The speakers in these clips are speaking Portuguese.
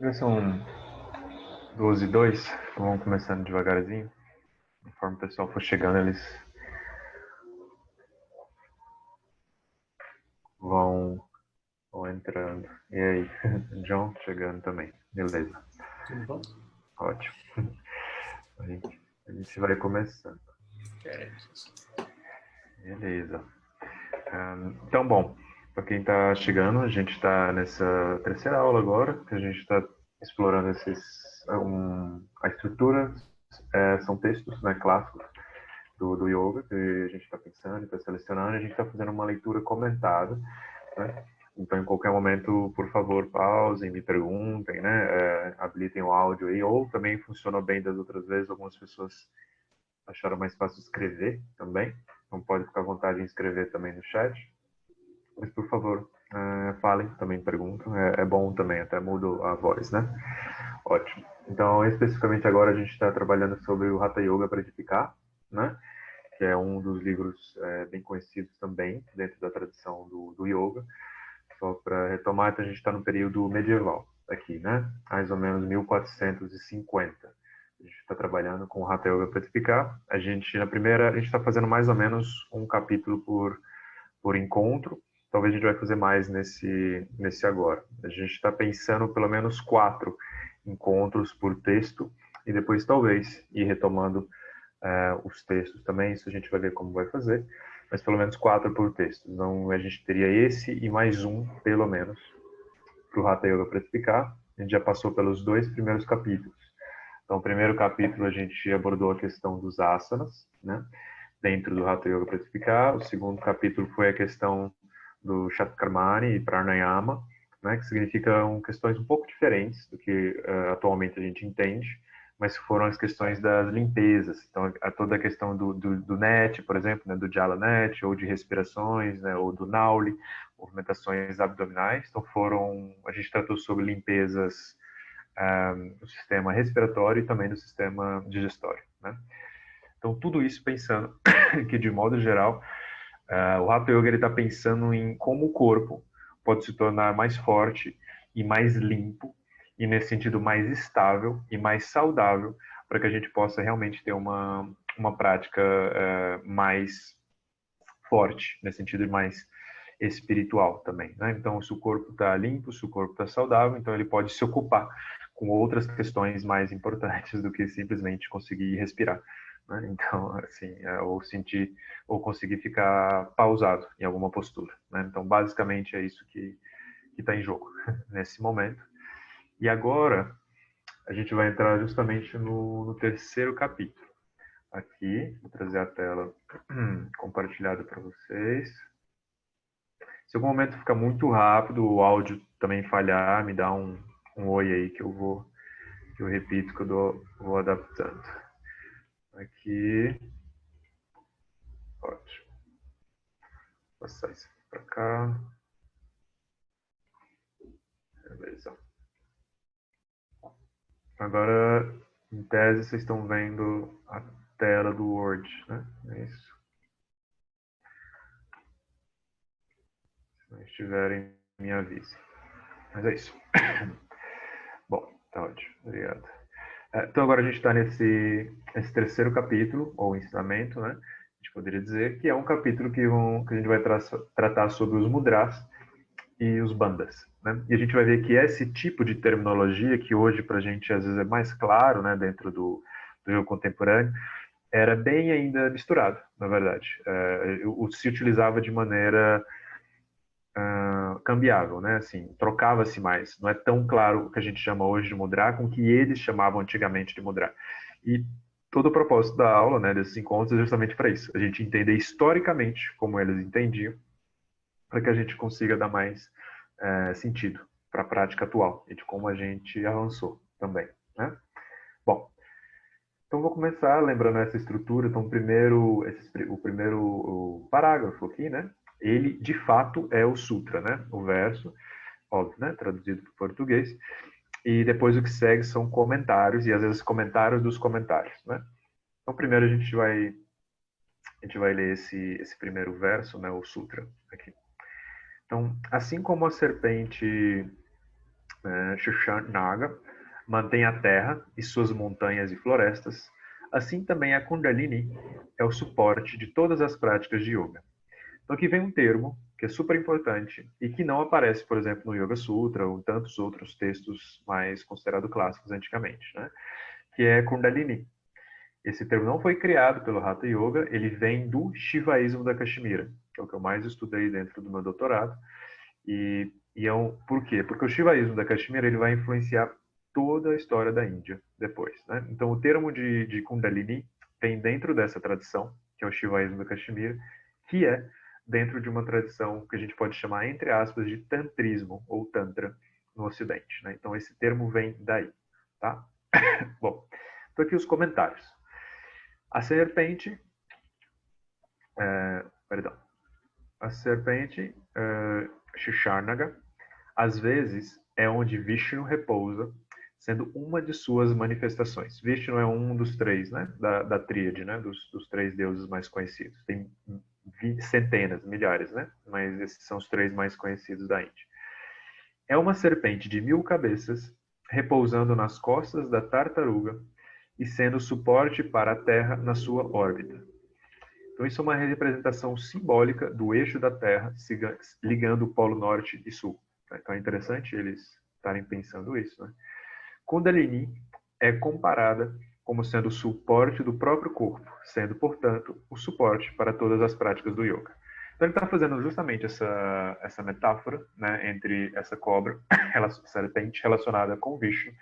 Já são 12h02, então vamos começando devagarzinho. Conforme o pessoal for chegando, eles vão, vão entrando. E aí, John chegando também. Beleza, Tudo bom? ótimo. A gente vai começando. Beleza. Então, bom, para quem está chegando, a gente está nessa terceira aula agora, que a gente está explorando a estrutura. São textos, né, clássicos do yoga, que a gente está pensando, está selecionando, a gente está fazendo uma leitura comentada, né? Então, em qualquer momento, por favor, pausem, me perguntem, né? Habilitem o áudio aí, ou também funcionou bem das outras vezes, algumas pessoas acharam mais fácil escrever também, então pode ficar à vontade em escrever também no chat, mas por favor, falem, também perguntam, é bom também, até mudo a voz, né? Ótimo. Então, especificamente agora a gente está trabalhando sobre o Hatha Yoga para edificar, né? Que é um dos livros bem conhecidos também dentro da tradição do yoga. Só para retomar, então a gente está no período medieval aqui, né? Mais ou menos 1450. A gente está trabalhando com o Hatha Yoga para explicar. A gente está fazendo mais ou menos um capítulo por encontro. Talvez a gente vai fazer mais nesse agora. A gente está pensando pelo menos 4 encontros por texto e depois talvez ir retomando os textos também, isso a gente vai ver como vai fazer, mas pelo menos 4 por texto. Então a gente teria esse e mais um, pelo menos, para o Hatha Yoga para explicar. A gente já passou pelos 2 primeiros capítulos. Então, o primeiro capítulo a gente abordou a questão dos asanas, né? Dentro do Hatha Yoga para explicar. O segundo capítulo foi a questão do Shatkarmani e Pranayama, né? Que significam questões um pouco diferentes do que atualmente a gente entende, mas foram as questões das limpezas. Então, toda a questão do NET, por exemplo, né, do Jala NET, ou de respirações, né, ou do Nauli, movimentações abdominais. Então, a gente tratou sobre limpezas do sistema respiratório e também do sistema digestório, né? Então, tudo isso pensando que, de modo geral, o Hatha Yoga está pensando em como o corpo pode se tornar mais forte e mais limpo, e nesse sentido mais estável e mais saudável, para que a gente possa realmente ter uma prática mais forte, nesse sentido mais espiritual também, né? Então, se o corpo está limpo, se o corpo está saudável, então ele pode se ocupar com outras questões mais importantes do que simplesmente conseguir respirar, né? Então, assim, ou sentir, ou conseguir ficar pausado em alguma postura, né? Então, basicamente é isso que está em jogo nesse momento. E agora a gente vai entrar justamente no terceiro capítulo. Aqui, vou trazer a tela compartilhada para vocês. Se algum momento ficar muito rápido, o áudio também falhar, me dá um oi aí que eu repito, que vou adaptando. Aqui, ótimo. Vou passar isso aqui para cá. Beleza. Agora, em tese, vocês estão vendo a tela do Word, né? É isso. Se não estiverem, me avisem. Mas é isso. Bom, tá ótimo. Obrigado. Então agora a gente está nesse terceiro capítulo, ou ensinamento, né? A gente poderia dizer que é um capítulo que a gente vai tratar sobre os mudras e os bandhas, né? E a gente vai ver que esse tipo de terminologia, que hoje para a gente às vezes é mais claro, né, dentro do jogo contemporâneo, era bem ainda misturado, na verdade. Se utilizava de maneira cambiável, né? Assim, trocava-se mais. Não é tão claro o que a gente chama hoje de mudra com o que eles chamavam antigamente de mudra. E todo o propósito da aula, né, desses encontros é justamente para isso. A gente entender historicamente como eles entendiam, para que a gente consiga dar mais sentido para a prática atual e de como a gente avançou também, né? Bom, então vou começar lembrando essa estrutura. Então, o primeiro parágrafo aqui, né? Ele de fato é o sutra, né? O verso, óbvio, né? Traduzido para o português. E depois o que segue são comentários e às vezes comentários dos comentários, né? Então, primeiro a gente vai ler esse primeiro verso, né? O sutra aqui. Então, assim como a serpente Shashanaka, mantém a terra e suas montanhas e florestas. Assim também a Kundalini é o suporte de todas as práticas de yoga. Então aqui vem um termo que é super importante e que não aparece, por exemplo, no Yoga Sutra ou em tantos outros textos mais considerados clássicos antigamente, né? Que é Kundalini. Esse termo não foi criado pelo Hatha Yoga, ele vem do Shivaísmo da Caxemira, que é o que eu mais estudei dentro do meu doutorado. Por quê? Porque o Shivaísmo da Caxemira ele vai influenciar toda a história da Índia depois, né? Então o termo de Kundalini vem dentro dessa tradição, que é o Shivaísmo da Caxemira, que é dentro de uma tradição que a gente pode chamar, entre aspas, de tantrismo ou tantra no Ocidente, né? Então esse termo vem daí, tá? Bom, então aqui os comentários. A serpente, perdão, a serpente Shashanaka, às vezes é onde Vishnu repousa, sendo uma de suas manifestações. Vishnu é um dos três, né, da tríade, né, dos três deuses mais conhecidos. Tem centenas, milhares, né, mas esses são os três mais conhecidos da Índia. É uma serpente de 1000 cabeças, repousando nas costas da tartaruga e sendo suporte para a Terra na sua órbita. Então, isso é uma representação simbólica do eixo da Terra, ligando o Polo Norte e Sul. Então, é interessante eles estarem pensando isso, né? Kundalini é comparada como sendo o suporte do próprio corpo, sendo, portanto, o suporte para todas as práticas do yoga. Então, ele está fazendo justamente essa metáfora, né, entre essa cobra, essa serpente relacionada com Vishnu,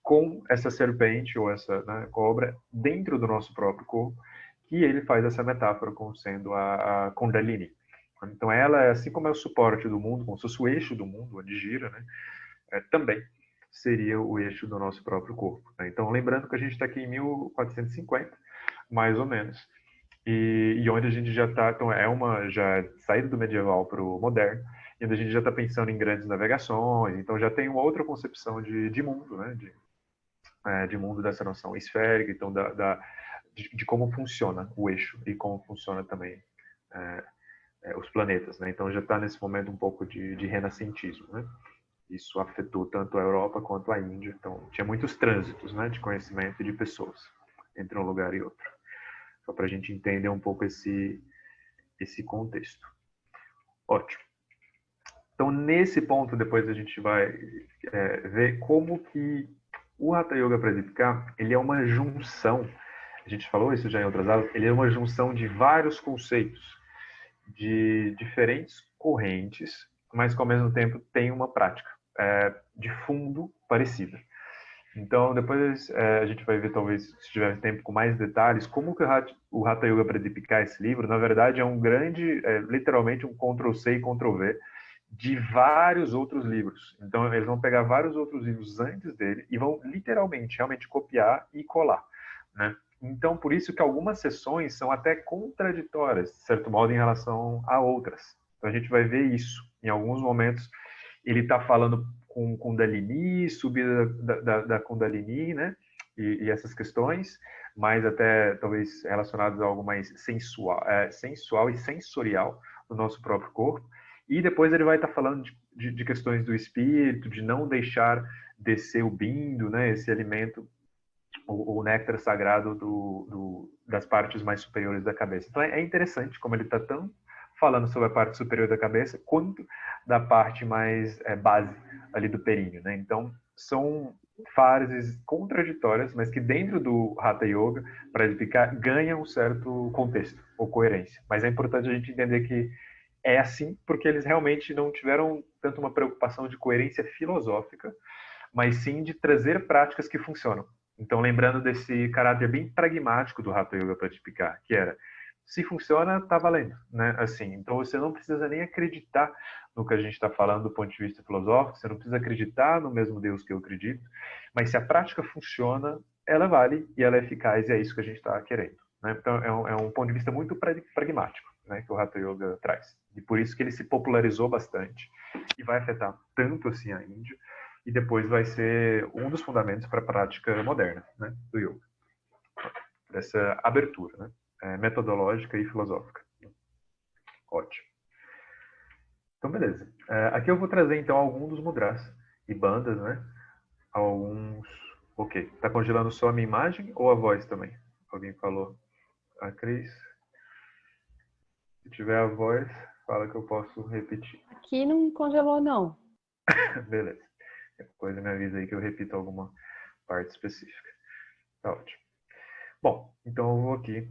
com essa serpente ou essa, né, cobra dentro do nosso próprio corpo, que ele faz essa metáfora como sendo a Kundalini. Então ela é, assim como é o suporte do mundo, como se fosse o eixo do mundo, onde gira, né, também seria o eixo do nosso próprio corpo. Né? Então lembrando que a gente está aqui em 1450, mais ou menos, e onde a gente já está, então é uma já saída do medieval para o moderno, e onde a gente já está pensando em grandes navegações, então já tem uma outra concepção de mundo, né, de mundo dessa noção esférica, então de como funciona o eixo e como funciona também os planetas, né? Então já está nesse momento um pouco de renascentismo, né? Isso afetou tanto a Europa quanto a Índia, então tinha muitos trânsitos, né, de conhecimento e de pessoas entre um lugar e outro. Só para a gente entender um pouco esse contexto. Ótimo. Então nesse ponto depois a gente vai ver como que o Hatha Yoga Pradipika, ele é uma junção, a gente falou isso já em outras aulas, ele é uma junção de vários conceitos, de diferentes correntes, mas que ao mesmo tempo tem uma prática de fundo parecida. Então, depois a gente vai ver, talvez, se tiver tempo, com mais detalhes, como que o Hatha Yoga Pradipika, esse livro, na verdade é um grande, literalmente um Ctrl+C e Ctrl+V, de vários outros livros. Então, eles vão pegar vários outros livros antes dele e vão literalmente, realmente copiar e colar, né? Então, por isso que algumas sessões são até contraditórias, de certo modo, em relação a outras. Então, a gente vai ver isso. Em alguns momentos, ele está falando com Kundalini, subida da Kundalini, né? E essas questões, mais até, talvez, relacionadas a algo mais sensual e sensorial do nosso próprio corpo. E depois ele vai estar falando de questões do espírito, de não deixar descer o bindo, né, esse alimento, o néctar sagrado das partes mais superiores da cabeça. Então é interessante como ele está tão falando sobre a parte superior da cabeça quanto da parte mais base ali do períneo, né? Então são fases contraditórias, mas que dentro do Hatha Yoga, para edificar, ganha um certo contexto ou coerência. Mas é importante a gente entender que é assim porque eles realmente não tiveram tanto uma preocupação de coerência filosófica, mas sim de trazer práticas que funcionam. Então, lembrando desse caráter bem pragmático do Hatha Yoga Pradipika, que era, se funciona, tá valendo, né? Assim, então você não precisa nem acreditar no que a gente está falando do ponto de vista filosófico, você não precisa acreditar no mesmo Deus que eu acredito, mas se a prática funciona, ela vale e ela é eficaz e é isso que a gente está querendo. Né? Então, é um ponto de vista muito pragmático, né, que o Hatha Yoga traz. E por isso que ele se popularizou bastante e vai afetar tanto assim a Índia, e depois vai ser um dos fundamentos para a prática moderna, né, do yoga. Dessa abertura, né, metodológica e filosófica. Ótimo. Então, beleza. Aqui eu vou trazer, então, alguns dos mudras e bandas, né? Alguns... Ok. Tá congelando só a minha imagem ou a voz também? Alguém falou. A Cris. Se tiver a voz, fala que eu posso repetir. Aqui não congelou, não. Beleza. Depois me avisa aí que eu repito alguma parte específica. Tá ótimo. Bom, então eu vou aqui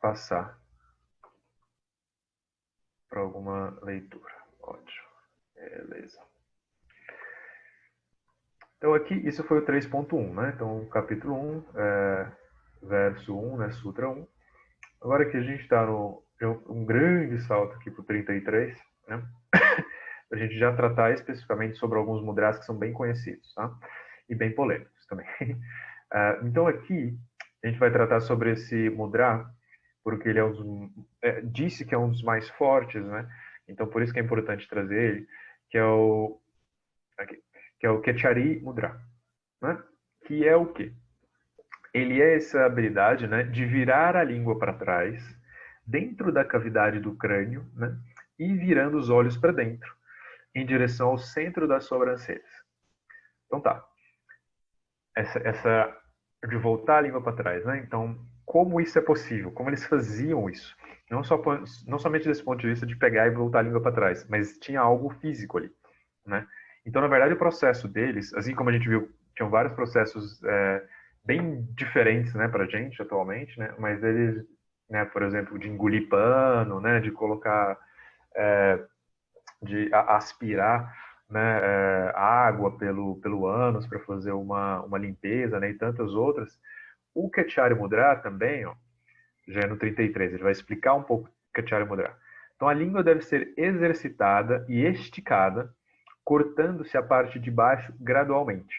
passar para alguma leitura. Ótimo. Beleza. Então aqui, isso foi o 3.1, né? Então, capítulo 1, verso 1, né? Sutra 1. Agora que a gente está no um grande salto aqui para o 33, né? A gente já tratar especificamente sobre alguns mudras que são bem conhecidos, tá? E bem polêmicos também. Então aqui a gente vai tratar sobre esse mudra, porque ele disse que é um dos mais fortes, né? Então por isso que é importante trazer ele, que é o aqui, que é o Kechari Mudra, né? Que é o quê? Ele é essa habilidade, né, de virar a língua para trás, dentro da cavidade do crânio, né, e virando os olhos para dentro, em direção ao centro das sobrancelhas. Então tá. Essa de voltar a língua para trás, né? Então, como isso é possível? Como eles faziam isso? Não somente desse ponto de vista de pegar e voltar a língua para trás, mas tinha algo físico ali, né? Então, na verdade, o processo deles, assim como a gente viu, tinham vários processos bem diferentes, né, para a gente atualmente, né? Mas eles, né, por exemplo, de engolir pano, né, de colocar, de aspirar, né, água pelo ânus para fazer uma limpeza, né, e tantas outras. O Kechari Mudra também, ó, já é no 33, ele vai explicar um pouco o Kechari Mudra. Então a língua deve ser exercitada e esticada, cortando-se a parte de baixo gradualmente.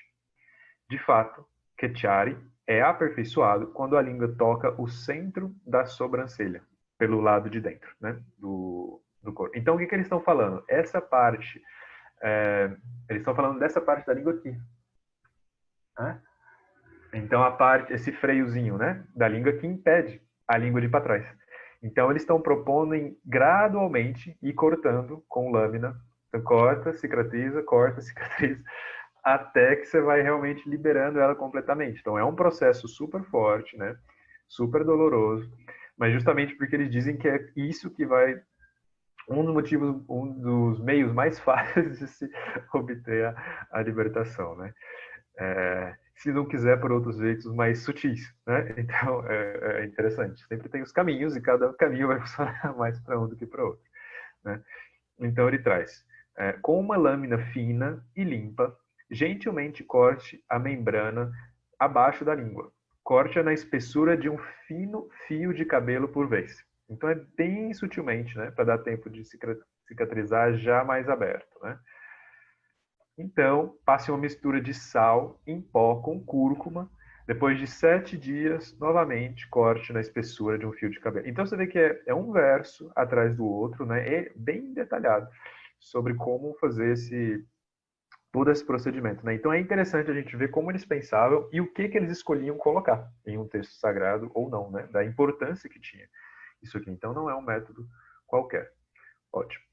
De fato, Kechari é aperfeiçoado quando a língua toca o centro da sobrancelha, pelo lado de dentro, né, do corpo. Então o que eles estão falando? Essa parte eles estão falando dessa parte da língua aqui. Né? Então, esse freiozinho, né, da língua que impede a língua de ir para trás. Então, eles estão propondo em gradualmente ir cortando com lâmina. Então, corta, cicatriza, até que você vai realmente liberando ela completamente. Então, é um processo super forte, né, super doloroso, mas justamente porque eles dizem que é isso que vai um dos motivos, um dos meios mais fáceis de se obter a libertação, né? Se não quiser por outros jeitos mais sutis, né? Então é interessante. Sempre tem os caminhos e cada caminho vai funcionar mais para um do que para outro, né? Então ele traz com uma lâmina fina e limpa, gentilmente corte a membrana abaixo da língua. Corte-a na espessura de um fino fio de cabelo por vez. Então é bem sutilmente, né, para dar tempo de cicatrizar já mais aberto, né? Então, passe uma mistura de sal em pó com cúrcuma. Depois de 7 dias, novamente, corte na espessura de um fio de cabelo. Então, você vê que é um verso atrás do outro, né? É bem detalhado sobre como fazer todo esse procedimento, né? Então, é interessante a gente ver como eles pensavam e o que eles escolhiam colocar em um texto sagrado ou não, né? Da importância que tinha isso aqui. Então, não é um método qualquer. Ótimo.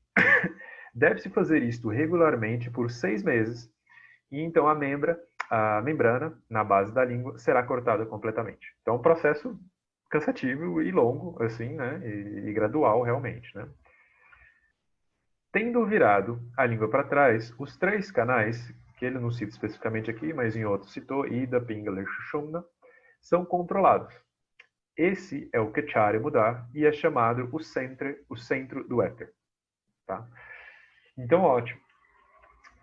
Deve-se fazer isto regularmente por 6 meses e então a membrana na base da língua será cortada completamente. Então, é um processo cansativo e longo, assim, né? E gradual, realmente, né? Tendo virado a língua para trás, os 3 canais, que ele não cita especificamente aqui, mas em outros citou, Ida, Pingala e Shushumna, são controlados. Esse é o Kechari Mudar e é chamado o centro do éter. Tá? Então, ótimo.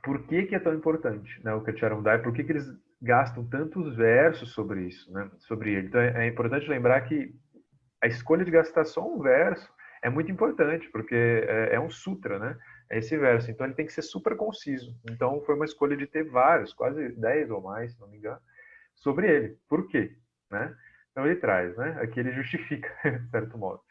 Por que é tão importante, né, o Kechari Mudar? Por que eles gastam tantos versos sobre isso, né, sobre ele? Então, é importante lembrar que a escolha de gastar só um verso é muito importante, porque é um sutra, né? É esse verso. Então, ele tem que ser super conciso. Então, foi uma escolha de ter vários, quase 10 ou mais, se não me engano, sobre ele. Por quê? Né? Então, ele traz, né? Aqui ele justifica, de certo modo.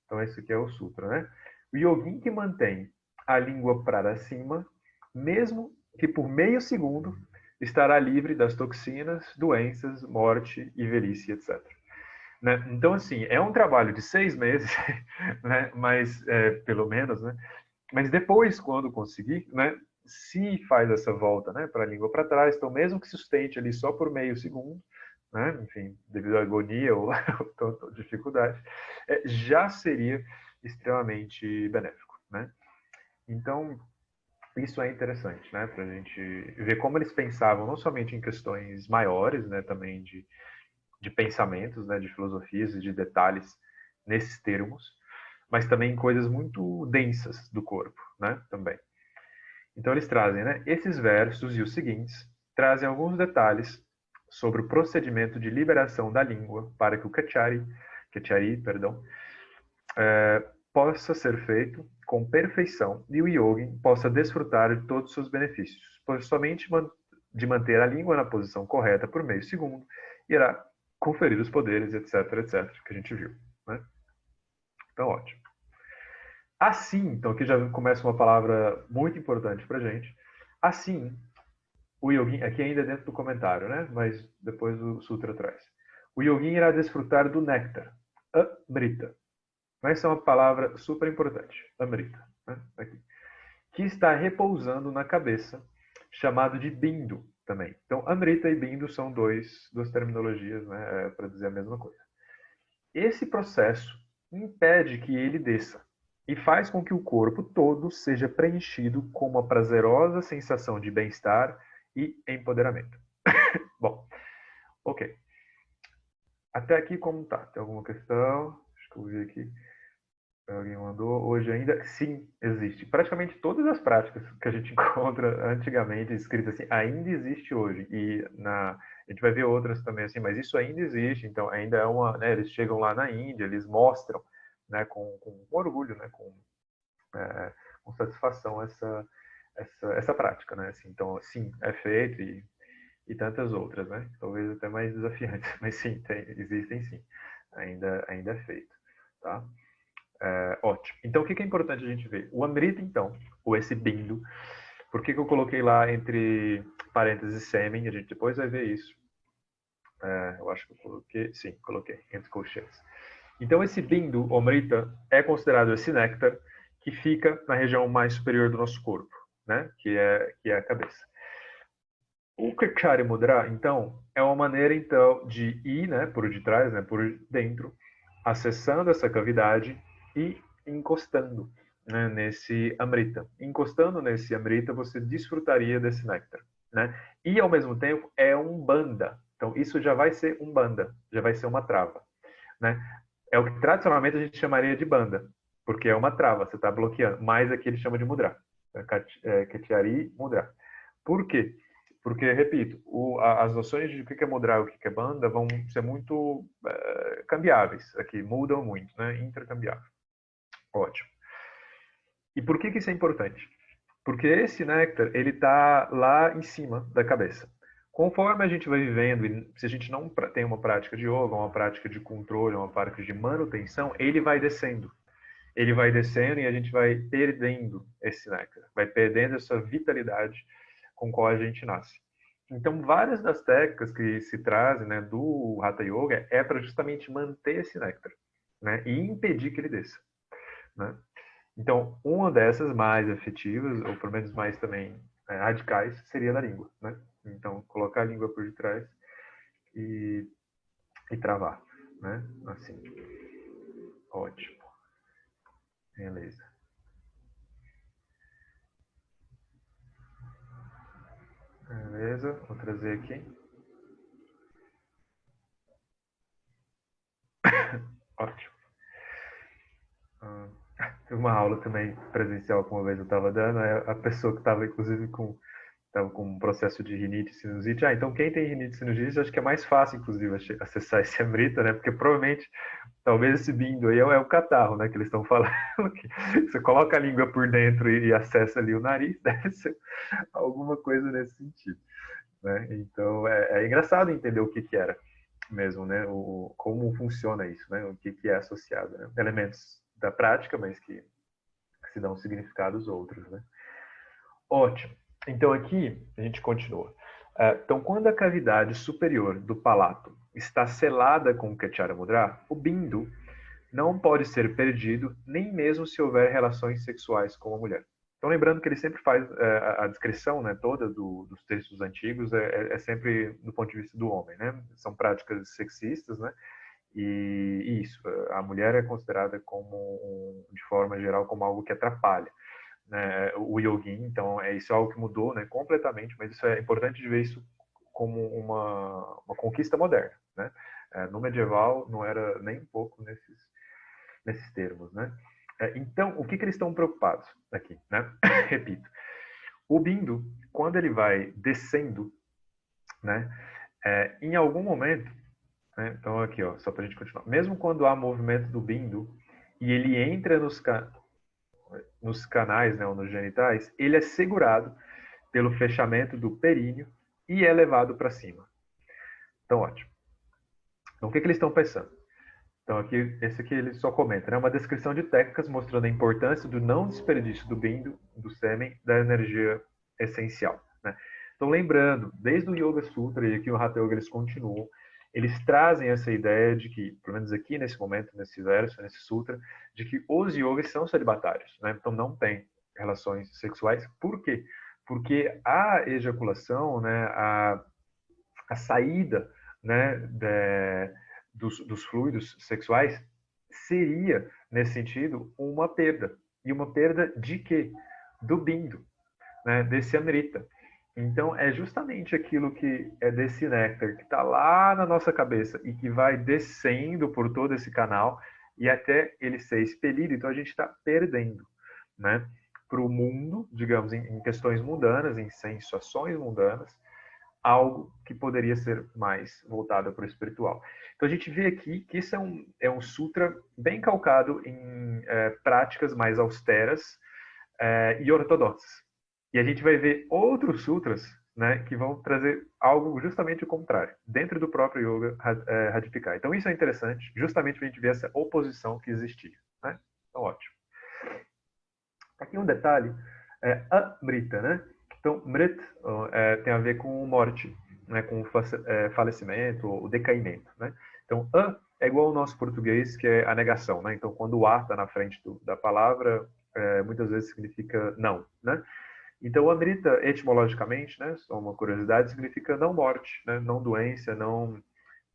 Então, esse aqui é o sutra, né? O yogin que mantém a língua para cima, mesmo que por meio segundo, estará livre das toxinas, doenças, morte e velhice, etc. Né? Então, assim, é um trabalho de 6 meses, né? Mas, pelo menos, né? Mas depois, quando conseguir, né? se faz essa volta, né, para a língua para trás, então mesmo que sustente ali só por meio segundo, né, enfim, devido à agonia ou dificuldade, já seria extremamente benéfico, né? Então, isso é interessante, né, para a gente ver como eles pensavam não somente em questões maiores, né, também de pensamentos, né, de filosofias e de detalhes nesses termos, mas também em coisas muito densas do corpo, né, também. Então eles trazem, né, esses versos e os seguintes trazem alguns detalhes sobre o procedimento de liberação da língua para que o Kechari, perdão, possa ser feito com perfeição e o yogin possa desfrutar de todos os seus benefícios, pois somente de manter a língua na posição correta por meio segundo irá conferir os poderes, etc, etc, que a gente viu, né? Então, ótimo. Assim, então aqui já começa uma palavra muito importante para gente. Assim, o yogin, aqui ainda dentro do comentário, né? Mas depois o sutra traz. O yogin irá desfrutar do néctar, amrita. Essa é uma palavra super importante, amrita, né? Aqui, que está repousando na cabeça, chamado de bindu também. Então, amrita e bindu são duas terminologias, né, para dizer a mesma coisa. Esse processo impede que ele desça e faz com que o corpo todo seja preenchido com uma prazerosa sensação de bem-estar e empoderamento. Bom, ok. Até aqui como tá? Tem alguma questão? Acho que eu vi aqui. Alguém mandou. Hoje ainda, sim, existe. Praticamente todas as práticas que a gente encontra antigamente escritas assim, ainda existe hoje. E a gente vai ver outras também assim, mas isso ainda existe. Então, ainda é uma, né, eles chegam lá na Índia, eles mostram, né, com orgulho, né, com satisfação essa prática, né? Assim, então, sim, é feito e tantas outras, né? Talvez até mais desafiantes, mas sim, existem sim. Ainda é feito, tá? Ótimo. Então, o que é importante a gente ver? O Amrita, então, ou esse bindu, por que eu coloquei lá entre parênteses sêmen? A gente depois vai ver isso. Eu acho que eu coloquei, sim, coloquei, entre colchetes. Então, esse bindu, Amrita, é considerado esse néctar que fica na região mais superior do nosso corpo, né? Que é a cabeça. O Kachari Mudra, então, é uma maneira então de ir, né, por detrás, né, por dentro, acessando essa cavidade e encostando, né, nesse Amrita. Encostando nesse Amrita, você desfrutaria desse néctar, né? E ao mesmo tempo é um banda. Então isso já vai ser um banda, já vai ser uma trava, né? É o que tradicionalmente a gente chamaria de banda, porque é uma trava, você está bloqueando. Mas aqui ele chama de mudra, Kachari Mudra. Por quê? Porque, repito, as noções de o que é mudra e o que é banda vão ser muito cambiáveis aqui, mudam muito, né? Intercambiável. Ótimo. E por que isso é importante? Porque esse néctar, ele está lá em cima da cabeça. Conforme a gente vai vivendo, e se a gente não tem uma prática de yoga, uma prática de controle, uma prática de manutenção, ele vai descendo. Ele vai descendo e a gente vai perdendo esse néctar, vai perdendo essa vitalidade com qual a gente nasce. Então, várias das técnicas que se trazem, né, do Hatha Yoga é para justamente manter esse néctar, né, e impedir que ele desça, né? Então, uma dessas mais efetivas, ou pelo menos mais também radicais, seria na língua, né? Então, colocar a língua por detrás e travar, né? Assim. Ótimo. Beleza. Beleza, vou trazer aqui. Ótimo. Teve uma aula também presencial que uma vez eu estava dando, a pessoa que estava inclusive estava com um processo de rinite e sinusite. Então quem tem rinite e sinusite, acho que é mais fácil, inclusive, acessar esse Amrita, né? Porque provavelmente, talvez esse bindo aí é o catarro, né? Que eles estão falando. Você coloca a língua por dentro e acessa ali o nariz, deve ser alguma coisa nesse sentido, né? Então é engraçado entender o que era mesmo, né? Como funciona isso, né? O que é associado, né? Elementos da prática, mas que se dão significados outros, né? Ótimo. Então aqui a gente continua. Então, quando a cavidade superior do palato está selada com o Kachara Mudra, o bindu não pode ser perdido, nem mesmo se houver relações sexuais com a mulher. Então, lembrando que ele sempre faz a descrição, né, toda dos textos antigos é sempre do ponto de vista do homem, né? São práticas sexistas, né? E isso, a mulher é considerada como, de forma geral, como algo que atrapalha, né? O yogin, então, isso é algo que mudou, né, completamente, mas isso é importante de ver isso como uma conquista moderna, né? No medieval não era nem um pouco nesses termos, né? Então, o que eles estão preocupados aqui, né? Repito, o Bindo, quando ele vai descendo, né? Em algum momento, né? Então aqui, ó, só para a gente continuar. Mesmo quando há movimento do Bindo e ele entra nos canais, né, ou nos genitais, ele é segurado pelo fechamento do períneo e é levado para cima. Então, ótimo. Então, o que eles estão pensando? Então, esse aqui ele só comenta, né? Uma descrição de técnicas mostrando a importância do não desperdício do bindo, do sêmen, da energia essencial, né? Então, lembrando, desde o Yoga Sutra e aqui o Hatha Yoga eles continuam, eles trazem essa ideia de que, pelo menos aqui nesse momento, nesse verso, nesse sutra, de que os yogas são celibatários, né? Então, não tem relações sexuais. Por quê? Porque a ejaculação, né, a saída, né, dos fluidos sexuais seria, nesse sentido, uma perda. E uma perda de quê? Do bindo, né, desse amrita. Então, é justamente aquilo que é desse néctar que está lá na nossa cabeça e que vai descendo por todo esse canal e até ele ser expelido. Então, a gente está perdendo, né, para o mundo, digamos, em questões mundanas, em sensações mundanas, algo que poderia ser mais voltado para o espiritual. Então a gente vê aqui que isso é um sutra bem calcado em práticas mais austeras e ortodoxas. E a gente vai ver outros sutras, né, que vão trazer algo justamente o contrário, dentro do próprio yoga ratificar. Então isso é interessante, justamente para a gente ver essa oposição que existia, né? Então ótimo. Aqui um detalhe, Amrita, né? Então, Mrit tem a ver com morte, né? Com falecimento, o decaimento, né? Então, é igual ao nosso português, que é a negação, né? Então, quando o A está na frente da palavra, muitas vezes significa não, né? Então, Amrita, etimologicamente, né? Só uma curiosidade, significa não morte, né? Não doença,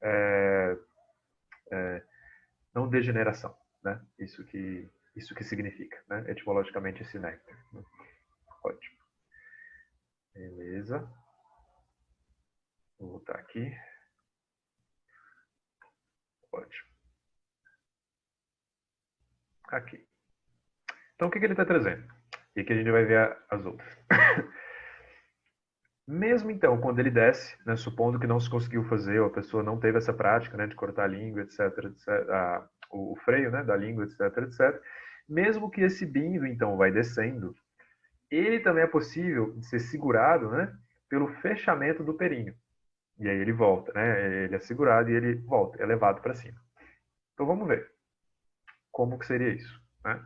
é, não degeneração, né? Isso que significa, né? Etimologicamente, esse néctar. Né? Ótimo. Beleza. Vou voltar aqui. Ótimo. Aqui. Então, o que ele está trazendo? E aqui a gente vai ver as outras. Mesmo então, quando ele desce, né, supondo que não se conseguiu fazer, ou a pessoa não teve essa prática, né, de cortar a língua, etc, o freio, né, da língua, etc, etc, mesmo que esse bindo, então, vai descendo, ele também é possível de ser segurado, né, pelo fechamento do períneo. E aí ele volta, né, ele é segurado e ele volta, é levado para cima. Então, vamos ver como que seria isso, né?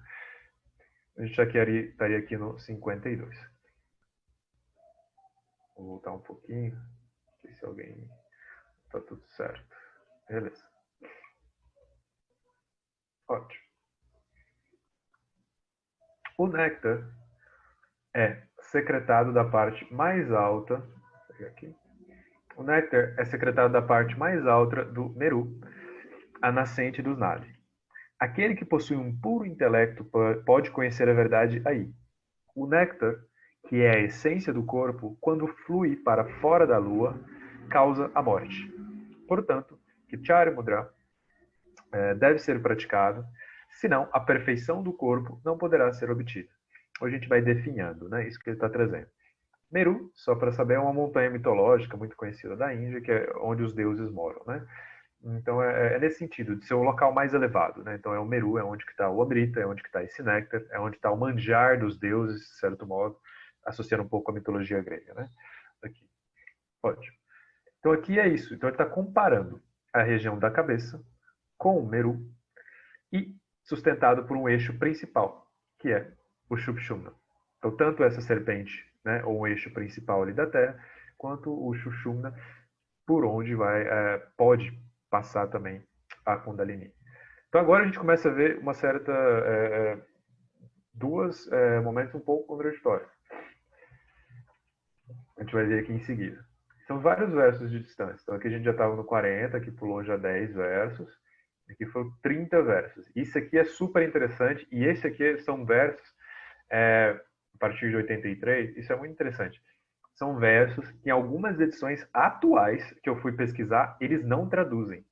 A gente já estaria aqui no 52. Vou voltar um pouquinho. Ver se alguém... Tá tudo certo. Beleza. Ótimo. O néctar é secretado da parte mais alta. Vou pegar aqui. O néctar é secretado da parte mais alta do Meru, a nascente dos Nadi. Aquele que possui um puro intelecto pode conhecer a verdade aí. O néctar, que é a essência do corpo, quando flui para fora da lua, causa a morte. Portanto, Kichari Mudra deve ser praticado, senão a perfeição do corpo não poderá ser obtida. Hoje a gente vai definhando, né? Isso que ele está trazendo. Meru, só para saber, é uma montanha mitológica muito conhecida da Índia, que é onde os deuses moram, né? Então é nesse sentido, de ser o local mais elevado, né? Então é o Meru, é onde que está o Amrita, é onde que está esse néctar, é onde está o manjar dos deuses, de certo modo, associando um pouco à mitologia grega, né? Aqui, pode. Então aqui é isso. Então ele está comparando a região da cabeça com o Meru e sustentado por um eixo principal, que é o Shubshumna. Então tanto essa serpente, né, ou um eixo principal ali da Terra, quanto o Shubshumna, por onde pode passar também a Kundalini. Então agora a gente começa a ver uma certa dois momentos um pouco contraditórios. A gente vai ver aqui em seguida. São vários versos de distância. Então aqui a gente já estava no 40, aqui pulou já 10 versos. Aqui foram 30 versos. Isso aqui é super interessante. E esse aqui são versos a partir de 83. Isso é muito interessante. São versos que em algumas edições atuais que eu fui pesquisar, eles não traduzem.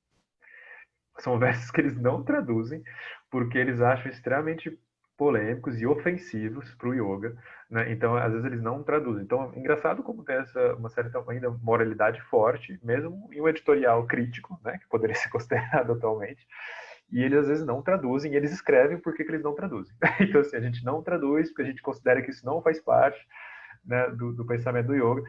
São versos que eles não traduzem porque eles acham extremamente polêmicos e ofensivos para o yoga, né? Então, às vezes eles não traduzem. Então, é engraçado como tem uma certa ainda moralidade forte, mesmo em um editorial crítico, né? Que poderia ser considerado atualmente. E eles às vezes não traduzem, e eles escrevem por que eles não traduzem. Então, assim, a gente não traduz porque a gente considera que isso não faz parte, né, do pensamento do yoga.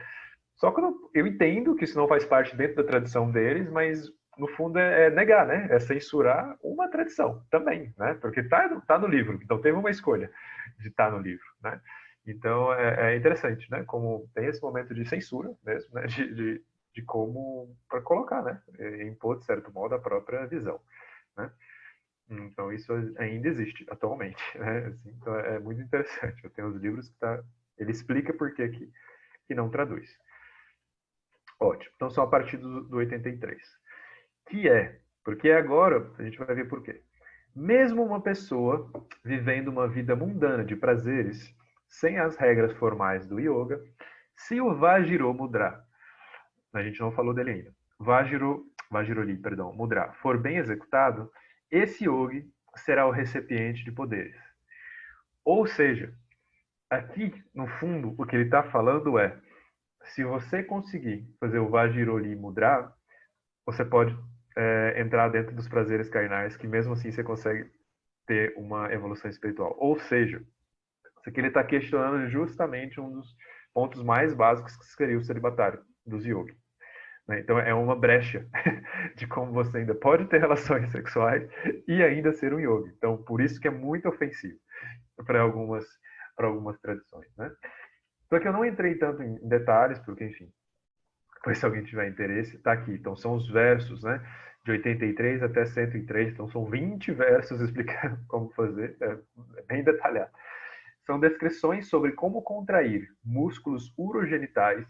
Só que eu entendo que isso não faz parte dentro da tradição deles, mas no fundo é negar, né? É censurar uma tradição também, né? Porque tá no livro, então teve uma escolha de estar no livro, né? Então é interessante, né? Como tem esse momento de censura mesmo, né? De como para colocar, né? Impor de certo modo a própria visão, né? Então isso ainda existe atualmente, né? Assim, então é muito interessante. Eu tenho os livros que ele explica por que não traduz. Ótimo. Então só a partir do 83. Porque agora a gente vai ver por quê. Mesmo uma pessoa vivendo uma vida mundana de prazeres, sem as regras formais do yoga, se o Vajiro Mudra, a gente não falou dele ainda, Vajiroli, Mudra, for bem executado, esse yogi será o recipiente de poderes. Ou seja, aqui, no fundo, o que ele está falando é, se você conseguir fazer o Vajiroli Mudra, você pode entrar dentro dos prazeres carnais, que mesmo assim você consegue ter uma evolução espiritual. Ou seja, isso aqui ele está questionando justamente um dos pontos mais básicos que seria o celibatário dos yogi. Né? Então é uma brecha de como você ainda pode ter relações sexuais e ainda ser um yogi. Então por isso que é muito ofensivo para algumas tradições. Né? Então aqui eu não entrei tanto em detalhes, porque enfim, pois se alguém tiver interesse, está aqui. Então são os versos, né? De 83 até 103, então são 20 versos explicando como fazer, é bem detalhado. São descrições sobre como contrair músculos urogenitais,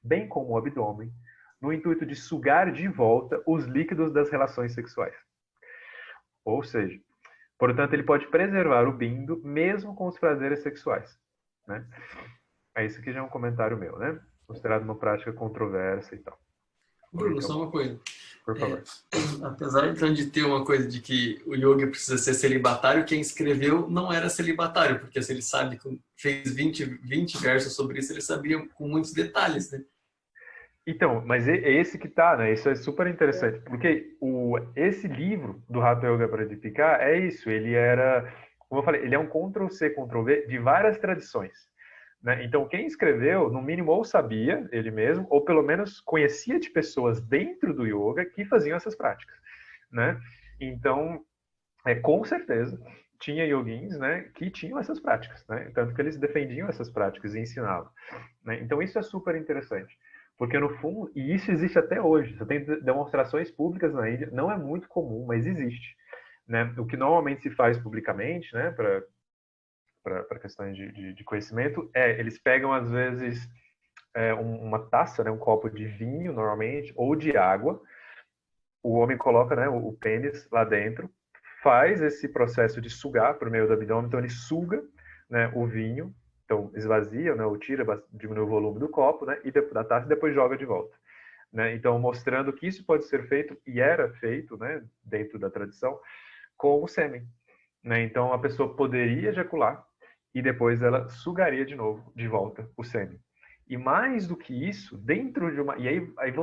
bem como o abdômen, no intuito de sugar de volta os líquidos das relações sexuais. Ou seja, portanto, ele pode preservar o bindo mesmo com os prazeres sexuais. Né? Isso aqui já é um comentário meu, né? Considerado uma prática controversa e tal. Bruno, só uma coisa. Por favor. Apesar então de ter uma coisa de que o yoga precisa ser celibatário, quem escreveu não era celibatário, porque se ele sabe que fez 20 versos sobre isso, ele sabia com muitos detalhes, né? Então, mas é esse que tá, né? Isso é super interessante, porque esse livro do Hatha Yoga para Edificar é isso, ele era, como eu falei, ele é um Ctrl-C, Ctrl-V de várias tradições. Né? Então, quem escreveu, no mínimo, ou sabia ele mesmo, ou pelo menos conhecia de pessoas dentro do yoga que faziam essas práticas. Né? Então, com certeza, tinha yogins, né, que tinham essas práticas. Né? Tanto que eles defendiam essas práticas e ensinavam. Né? Então, isso é super interessante. Porque, no fundo, e isso existe até hoje, você tem demonstrações públicas na Índia, não é muito comum, mas existe. Né? O que normalmente se faz publicamente, né, para questões de conhecimento, eles pegam, às vezes, uma taça, né, um copo de vinho, normalmente, ou de água, o homem coloca, né, o pênis lá dentro, faz esse processo de sugar por meio do abdômen, então ele suga, né, o vinho, então esvazia, né, ou tira, diminui o volume do copo, né, e da taça, e depois joga de volta. Né? Então, mostrando que isso pode ser feito, e era feito, né, dentro da tradição, com o sêmen. Né? Então, a pessoa poderia ejacular, e depois ela sugaria de novo, de volta, o sêmen. E mais do que isso, dentro de uma... E aí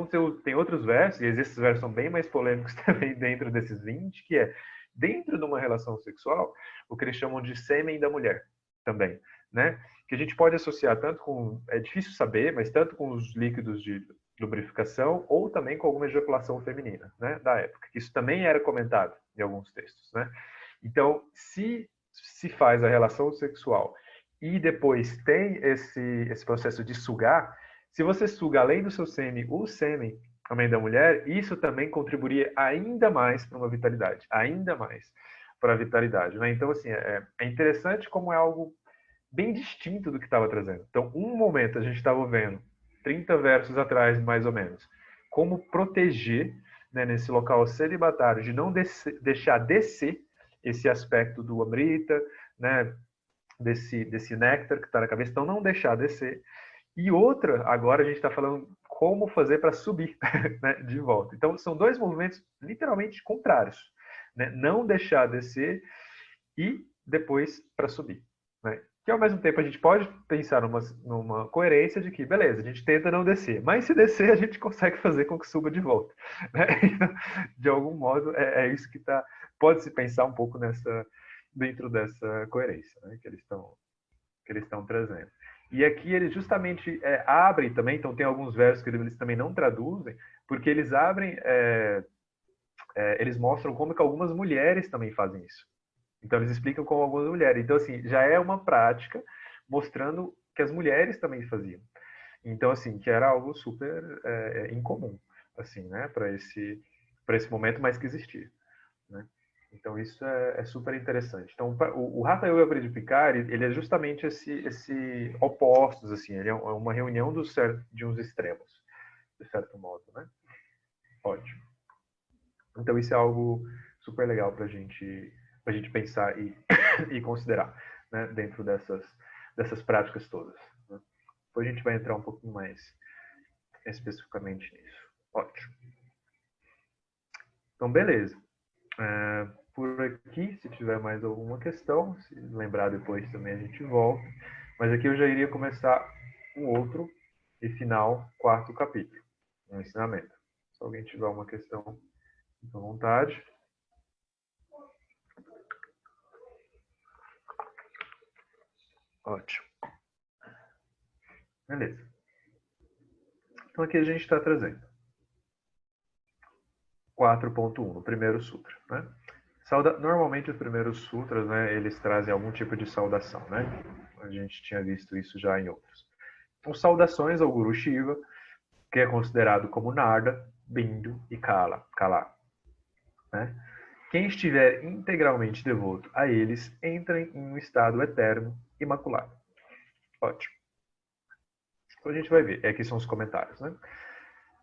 tem outros versos, e esses versos são bem mais polêmicos também dentro desses 20, que é, dentro de uma relação sexual, o que eles chamam de sêmen da mulher, também. Né? Que a gente pode associar tanto com... É difícil saber, mas tanto com os líquidos de lubrificação, ou também com alguma ejaculação feminina, né? Da época. Isso também era comentado em alguns textos, né? Então, se faz a relação sexual e depois tem esse processo de sugar, se você suga além do seu sêmen, o sêmen também da mulher, isso também contribuiria ainda mais para uma vitalidade, ainda mais. para a vitalidade, né? Então, assim, é interessante como é algo bem distinto do que estava trazendo. Então, um momento a gente estava vendo, 30 versos atrás, mais ou menos, como proteger, né, nesse local celibatário, de não deixar descer esse aspecto do Amrita, né, desse néctar que está na cabeça, então não deixar descer. E outra, agora a gente está falando como fazer para subir, né, de volta. Então, são dois movimentos literalmente contrários, né? Não deixar descer e depois para subir, né? Que ao mesmo tempo a gente pode pensar numa coerência de que, beleza, a gente tenta não descer, mas se descer a gente consegue fazer com que suba de volta, né? Então, de algum modo, isso que está. Pode-se pensar um pouco dentro dessa coerência, né, que eles estão trazendo. E aqui eles justamente abrem também, então tem alguns versos que eles também não traduzem, porque eles abrem, eles mostram como que algumas mulheres também fazem isso. Então eles explicam como algumas mulheres. Então, assim, já é uma prática mostrando que as mulheres também faziam. Então, assim, que era algo super incomum, assim, né, para esse momento, mas que existia, né? Então isso é super interessante. Então o Hatha Yoga Pradipika, ele é justamente esse opostos, assim, ele é uma reunião de uns extremos, de certo modo, né? Ótimo. Então isso é algo super legal para a gente pensar e considerar, né, dentro dessas práticas todas, né? Depois a gente vai entrar um pouquinho mais especificamente nisso. Ótimo. Então, beleza. Por aqui, se tiver mais alguma questão, se lembrar depois também a gente volta. Mas aqui eu já iria começar um outro e final, quarto capítulo, um ensinamento. Se alguém tiver uma questão, fique à vontade. Ótimo. Beleza. Então aqui a gente está trazendo 4.1, no primeiro sutra, né? Normalmente os primeiros sutras, né, eles trazem algum tipo de saudação, né? A gente tinha visto isso já em outros. Então, saudações ao Guru Shiva, que é considerado como Narda, Bindu e Kala, né? Quem estiver integralmente devoto a eles, entra em um estado eterno, imaculado. Ótimo. Então a gente vai ver. Aqui são os comentários, né?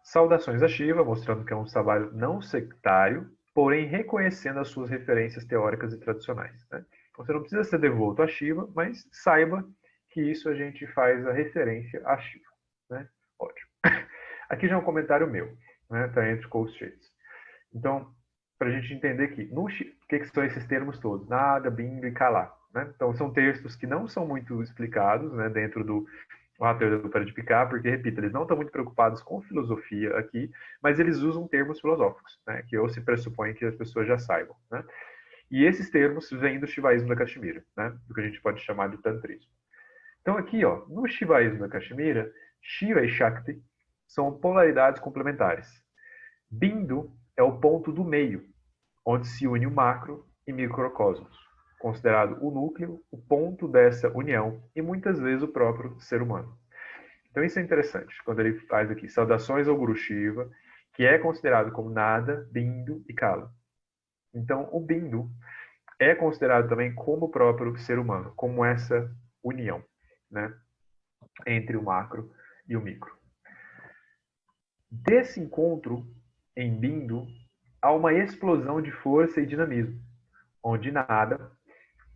Saudações a Shiva, mostrando que é um trabalho não sectário, porém reconhecendo as suas referências teóricas e tradicionais, né? Então, você não precisa ser devoto a Shiva, mas saiba que isso a gente faz a referência a Shiva, né? Ótimo. Aqui já é um comentário meu, né? Está entre colchetes. Então, para a gente entender que o que são esses termos todos? Nada, Bindu e Kala, né? Então, são textos que não são muito explicados, né, dentro do Hatha Yoga Pradipika, porque, repito, eles não estão muito preocupados com filosofia aqui, mas eles usam termos filosóficos, né, que eu se pressupõe que as pessoas já saibam, né? E esses termos vêm do Shivaísmo da Caxemira, né, do que a gente pode chamar de Tantrismo. Então, aqui, ó, no Shivaísmo da Caxemira, Shiva e Shakti são polaridades complementares. Bindu é o ponto do meio, onde se une o macro e microcosmos, considerado o núcleo, o ponto dessa união e muitas vezes o próprio ser humano. Então isso é interessante, quando ele faz aqui saudações ao Guru Shiva, que é considerado como Nada, Bindu e Kala. Então o Bindu é considerado também como o próprio ser humano, como essa união, né, entre o macro e o micro. Desse encontro em Bindu, há uma explosão de força e dinamismo, onde nada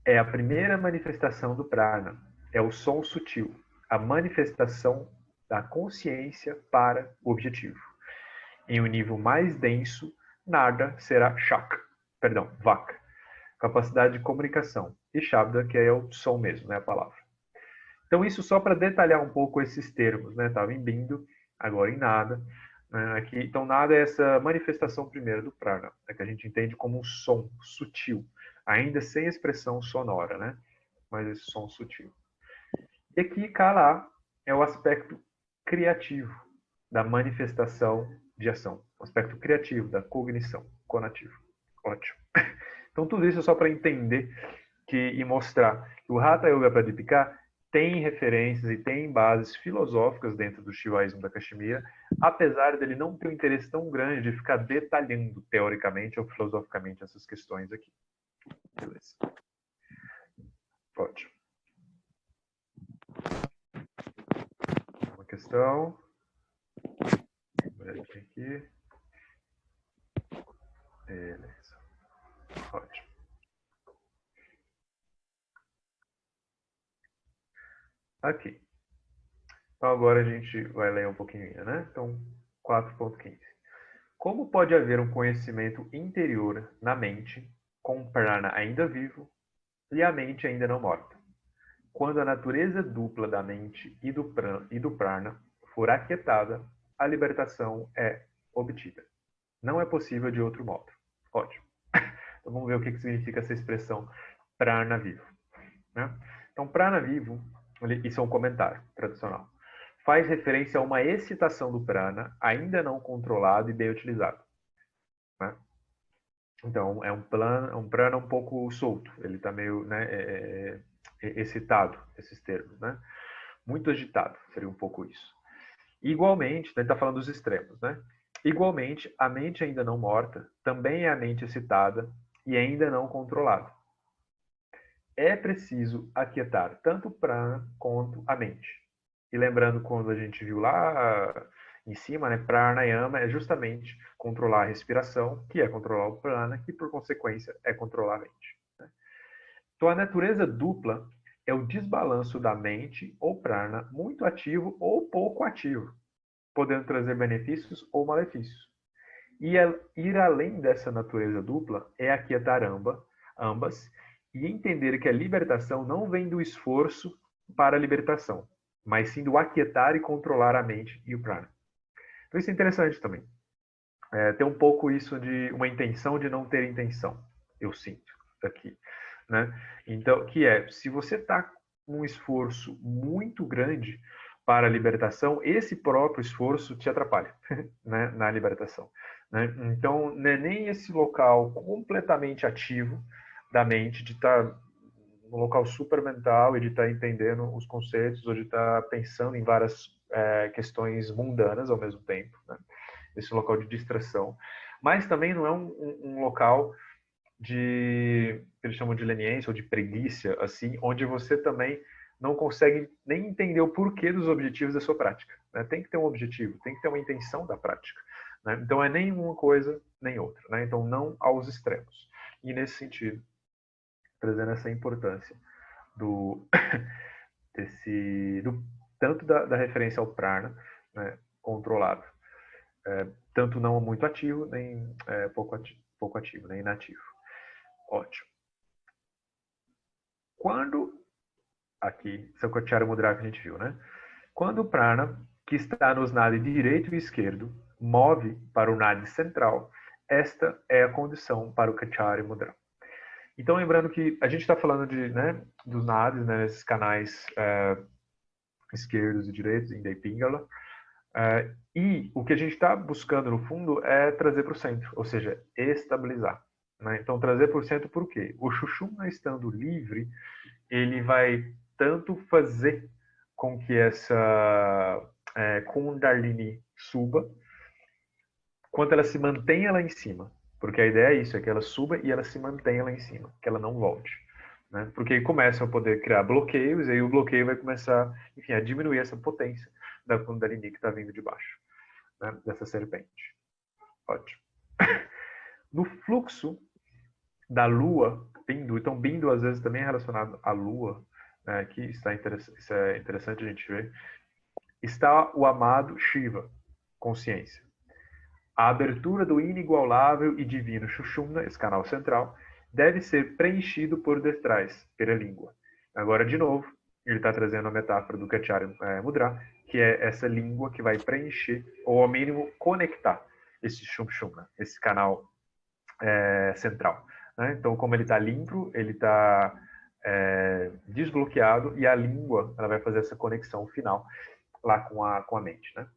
é a primeira manifestação do prana, é o som sutil, a manifestação da consciência para o objetivo. Em um nível mais denso, nada será vaka, capacidade de comunicação, e shabda, que é o som mesmo, né, a palavra. Então isso só para detalhar um pouco esses termos, né? Estava em Bindu, agora em nada. Aqui, então, nada é essa manifestação primeira do prana, né, que a gente entende como um som sutil, ainda sem expressão sonora, né? Mas esse som sutil. E aqui, Kala é o aspecto criativo da manifestação de ação, o aspecto criativo da cognição, conativo. Ótimo. Então, tudo isso é só para entender e mostrar que o Hatha Yoga Pradipika tem referências e tem bases filosóficas dentro do Shivaísmo da Caxemira, apesar dele não ter um interesse tão grande de ficar detalhando teoricamente ou filosoficamente essas questões aqui. expressão. Aqui. Beleza. Ótimo. Aqui. Então agora a gente vai ler um pouquinho, né? Então, 4.15. Como pode haver um conhecimento interior na mente com o prana ainda vivo e a mente ainda não morta? Quando a natureza dupla da mente e do prana for aquietada, a libertação é obtida. Não é possível de outro modo. Ótimo. Então vamos ver o que significa essa expressão prana vivo. Né? Então, prana vivo, isso é um comentário tradicional, faz referência a uma excitação do prana ainda não controlado e bem utilizado. Né? Então, é um prana um pouco solto, ele está meio, né, excitado, esses termos. Né? Muito agitado, seria um pouco isso. Igualmente, ele está falando dos extremos, né? Igualmente, a mente ainda não morta também é a mente excitada e ainda não controlada. É preciso aquietar tanto o prana quanto a mente. E lembrando quando a gente viu lá em cima, né, pranayama é justamente controlar a respiração, que é controlar o prana, que por consequência é controlar a mente. Né? Então a natureza dupla é o desbalanço da mente ou prana muito ativo ou pouco ativo, podendo trazer benefícios ou malefícios. E ir além dessa natureza dupla é aquietar ambas e entender que a libertação não vem do esforço para a libertação, mas sim do aquietar e controlar a mente e o prana. Então isso é interessante também. Tem um pouco isso de uma intenção de não ter intenção, eu sinto aqui. Né? Então, que é, se você está com um esforço muito grande para a libertação, esse próprio esforço te atrapalha né, na libertação. Né? Então, não é nem esse local completamente ativo da mente, de estar um local super mental e de estar entendendo os conceitos ou de estar pensando em várias questões mundanas ao mesmo tempo. Né? Esse local de distração. Mas também não é um local de, que eles chamam de leniência ou de preguiça, assim, onde você também não consegue nem entender o porquê dos objetivos da sua prática. Né? Tem que ter um objetivo, tem que ter uma intenção da prática. Né? Então, é nem uma coisa, nem outra. Né? Então, não aos extremos. E, nesse sentido, trazendo essa importância tanto da referência ao prana, né, controlado. Tanto não muito ativo, nem pouco ativo, nem inativo. Ótimo. Quando, aqui, Sankachara Mudra que a gente viu, né? Quando o prana, que está nos nadis direito e esquerdo, move para o nadi central, esta é a condição para o Kachari Mudra. Então, lembrando que a gente está falando dos nadis, né, nesses canais esquerdos e direitos, Inda e Pingala, e o que a gente está buscando, no fundo, é trazer para o centro, ou seja, estabilizar. Né? Então, trazer para o centro por quê? O Sushumna estando livre, ele vai tanto fazer com que essa Kundalini suba, quanto ela se mantenha lá em cima. Porque a ideia é isso, é que ela suba e ela se mantenha lá em cima, que ela não volte. Né? Porque aí começa a poder criar bloqueios, e aí o bloqueio vai começar, enfim, a diminuir essa potência da Kundalini que está vindo de baixo, né? Dessa serpente. Ótimo. No fluxo da Lua, Bindu, então Bindu às vezes também é relacionado à Lua, né? Aqui isso é interessante a gente ver, está o amado Shiva, consciência. A abertura do inigualável e divino Sushumna, esse canal central, deve ser preenchido por detrás, pela língua. Agora, de novo, ele está trazendo a metáfora do Kachari Mudra, que é essa língua que vai preencher, ou ao mínimo conectar esse Sushumna, esse canal central. Né? Então, como ele está limpo, ele está desbloqueado, e a língua ela vai fazer essa conexão final lá com a mente, né?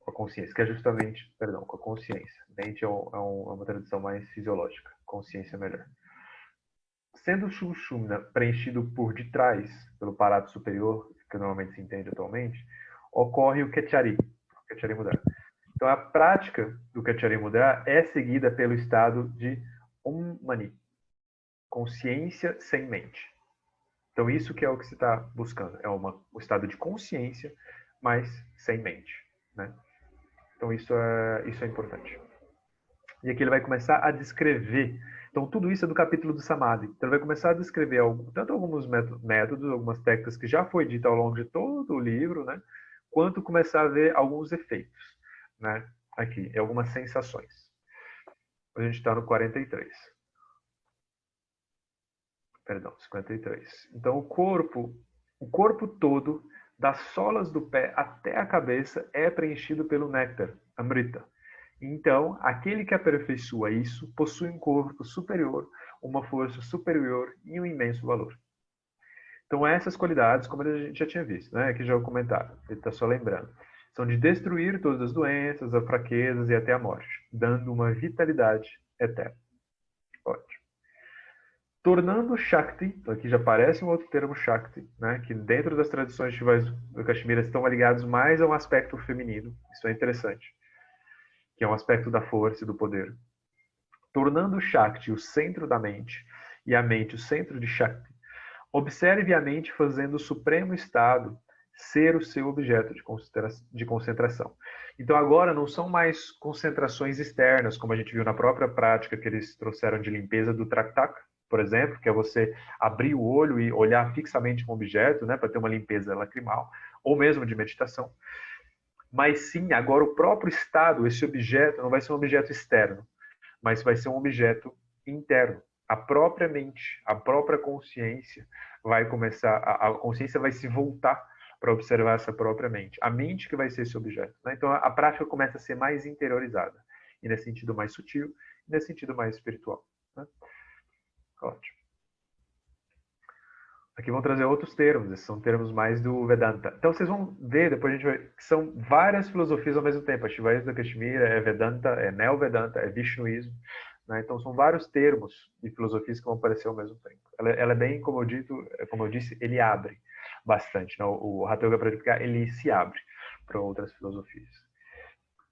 Com a consciência, que é justamente, perdão, com a consciência. Mente é uma tradução mais fisiológica, consciência é melhor. Sendo o Sushumna preenchido por detrás, pelo palato superior, que normalmente se entende atualmente, ocorre o Kachari Mudra. Então, a prática do Kachari Mudra é seguida pelo estado de Om Mani, consciência sem mente. Então, isso que é o que se está buscando. É um estado de consciência, mas sem mente, né? Então, isso é importante. E aqui ele vai começar a descrever. Então, tudo isso é do capítulo do Samadhi. Então, ele vai começar a descrever tanto alguns métodos, algumas técnicas que já foi dito ao longo de todo o livro, né? Quanto começar a ver alguns efeitos, né? Aqui, algumas sensações. A gente está no 43. Perdão, 53. Então, o corpo todo, das solas do pé até a cabeça, é preenchido pelo néctar, Amrita. Então, aquele que aperfeiçoa isso possui um corpo superior, uma força superior e um imenso valor. Então, essas qualidades, como a gente já tinha visto, né? Aqui já é o comentário, ele está só lembrando, são de destruir todas as doenças, as fraquezas e até a morte, dando uma vitalidade eterna. Ótimo. Tornando Shakti, então aqui já aparece um outro termo Shakti, né, que dentro das tradições shivais do Kashmira estão ligados mais a um aspecto feminino, isso é interessante, que é um aspecto da força e do poder. Tornando Shakti o centro da mente e a mente o centro de Shakti, observe a mente fazendo o supremo estado ser o seu objeto de concentração. Então agora não são mais concentrações externas, como a gente viu na própria prática que eles trouxeram de limpeza do Traktak, por exemplo, que é você abrir o olho e olhar fixamente um objeto, né, para ter uma limpeza lacrimal, ou mesmo de meditação. Mas sim, agora o próprio estado, esse objeto, não vai ser um objeto externo, mas vai ser um objeto interno. A própria mente, a própria consciência vai começar, a consciência vai se voltar para observar essa própria mente. A mente que vai ser esse objeto, né? Então a prática começa a ser mais interiorizada, e nesse sentido mais sutil, e nesse sentido mais espiritual, né? Ótimo. Aqui vão trazer outros termos, esses são termos mais do Vedanta. Então vocês vão ver, depois a gente vai, que são várias filosofias ao mesmo tempo. A Shivaísmo da Kashmira é Vedanta, é Neo-Vedanta, é Vishnuísmo, né? Então são vários termos e filosofias que vão aparecer ao mesmo tempo. Ela é bem, como eu disse, ele abre bastante, né? O Hatha Yoga Pradipika, ele se abre para outras filosofias.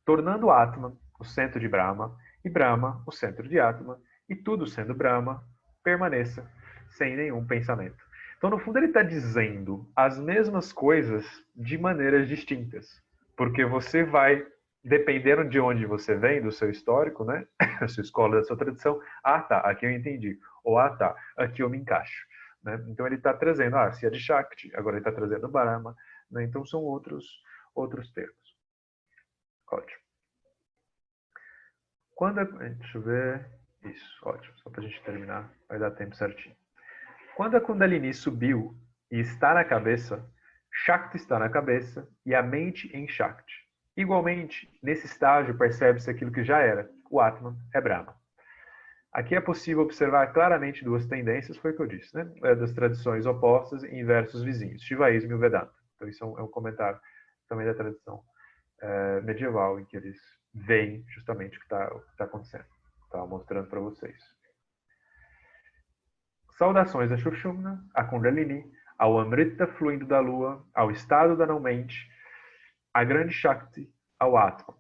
Tornando Atman o centro de Brahma, e Brahma o centro de Atman, e tudo sendo Brahma, permaneça sem nenhum pensamento. Então, no fundo, ele está dizendo as mesmas coisas de maneiras distintas. Porque você vai, dependendo de onde você vem, do seu histórico, né? Da sua escola, da sua tradição, tá, aqui eu entendi. Ou, tá, aqui eu me encaixo. Né? Então, ele está trazendo, se é de Shakti, agora ele está trazendo Brahma. Né? Então, são outros termos. Ótimo. Deixa eu ver. Isso, ótimo. Só para a gente terminar, vai dar tempo certinho. Quando a Kundalini subiu e está na cabeça, Shakti está na cabeça e a mente em Shakti. Igualmente, nesse estágio percebe-se aquilo que já era, o Atman é Brahma. Aqui é possível observar claramente duas tendências, foi o que eu disse, né? Das tradições opostas em versos vizinhos, Shivaísmo e o Vedanta. Então isso é um comentário também da tradição medieval, em que eles veem justamente o que está acontecendo. Estava mostrando para vocês. Saudações a Sushumna, a Kundalini, ao Amrita fluindo da lua, ao estado da não-mente, a grande Shakti, ao Atman.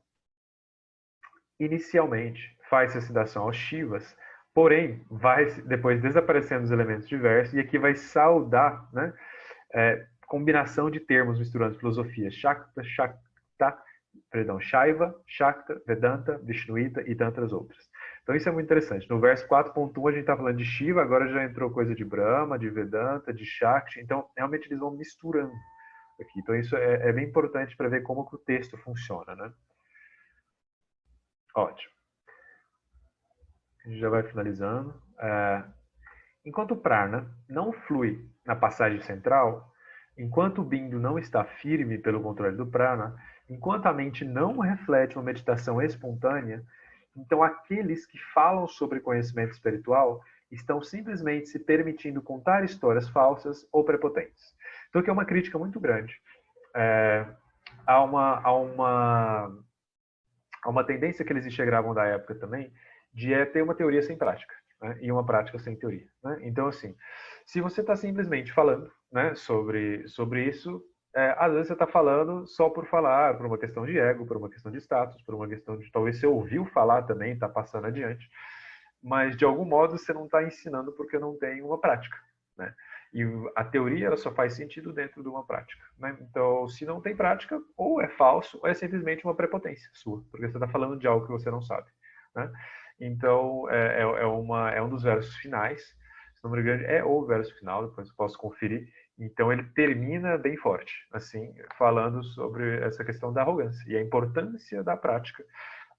Inicialmente, faz-se a citação aos Shivas, porém, vai depois desaparecendo os elementos diversos, e aqui vai saudar, né, combinação de termos misturando filosofias Shakta, Shaiva, Shakta, Vedanta, Vishnuita e tantas outras. Então isso é muito interessante. No verso 4.1 a gente está falando de Shiva, agora já entrou coisa de Brahma, de Vedanta, de Shakti. Então realmente eles vão misturando aqui. Então isso é bem importante para ver como que o texto funciona, né? Ótimo. A gente já vai finalizando. Enquanto o prana não flui na passagem central, enquanto o bindu não está firme pelo controle do prana, enquanto a mente não reflete uma meditação espontânea, então aqueles que falam sobre conhecimento espiritual estão simplesmente se permitindo contar histórias falsas ou prepotentes. Então aqui é uma crítica muito grande. Há uma tendência que eles enxergavam da época também, de ter uma teoria sem prática, né? E uma prática sem teoria, né? Então, assim, se você está simplesmente falando, né, sobre isso, às vezes você está falando só por falar, por uma questão de ego, por uma questão de status, por uma questão de talvez você ouviu falar também, está passando adiante, mas de algum modo você não está ensinando porque não tem uma prática, né? E a teoria ela só faz sentido dentro de uma prática, né? Então, se não tem prática, ou é falso, ou é simplesmente uma prepotência sua, porque você está falando de algo que você não sabe, né? Então, é um dos versos finais, se não me engano, é o verso final, depois eu posso conferir. Então, ele termina bem forte, assim, falando sobre essa questão da arrogância e a importância da prática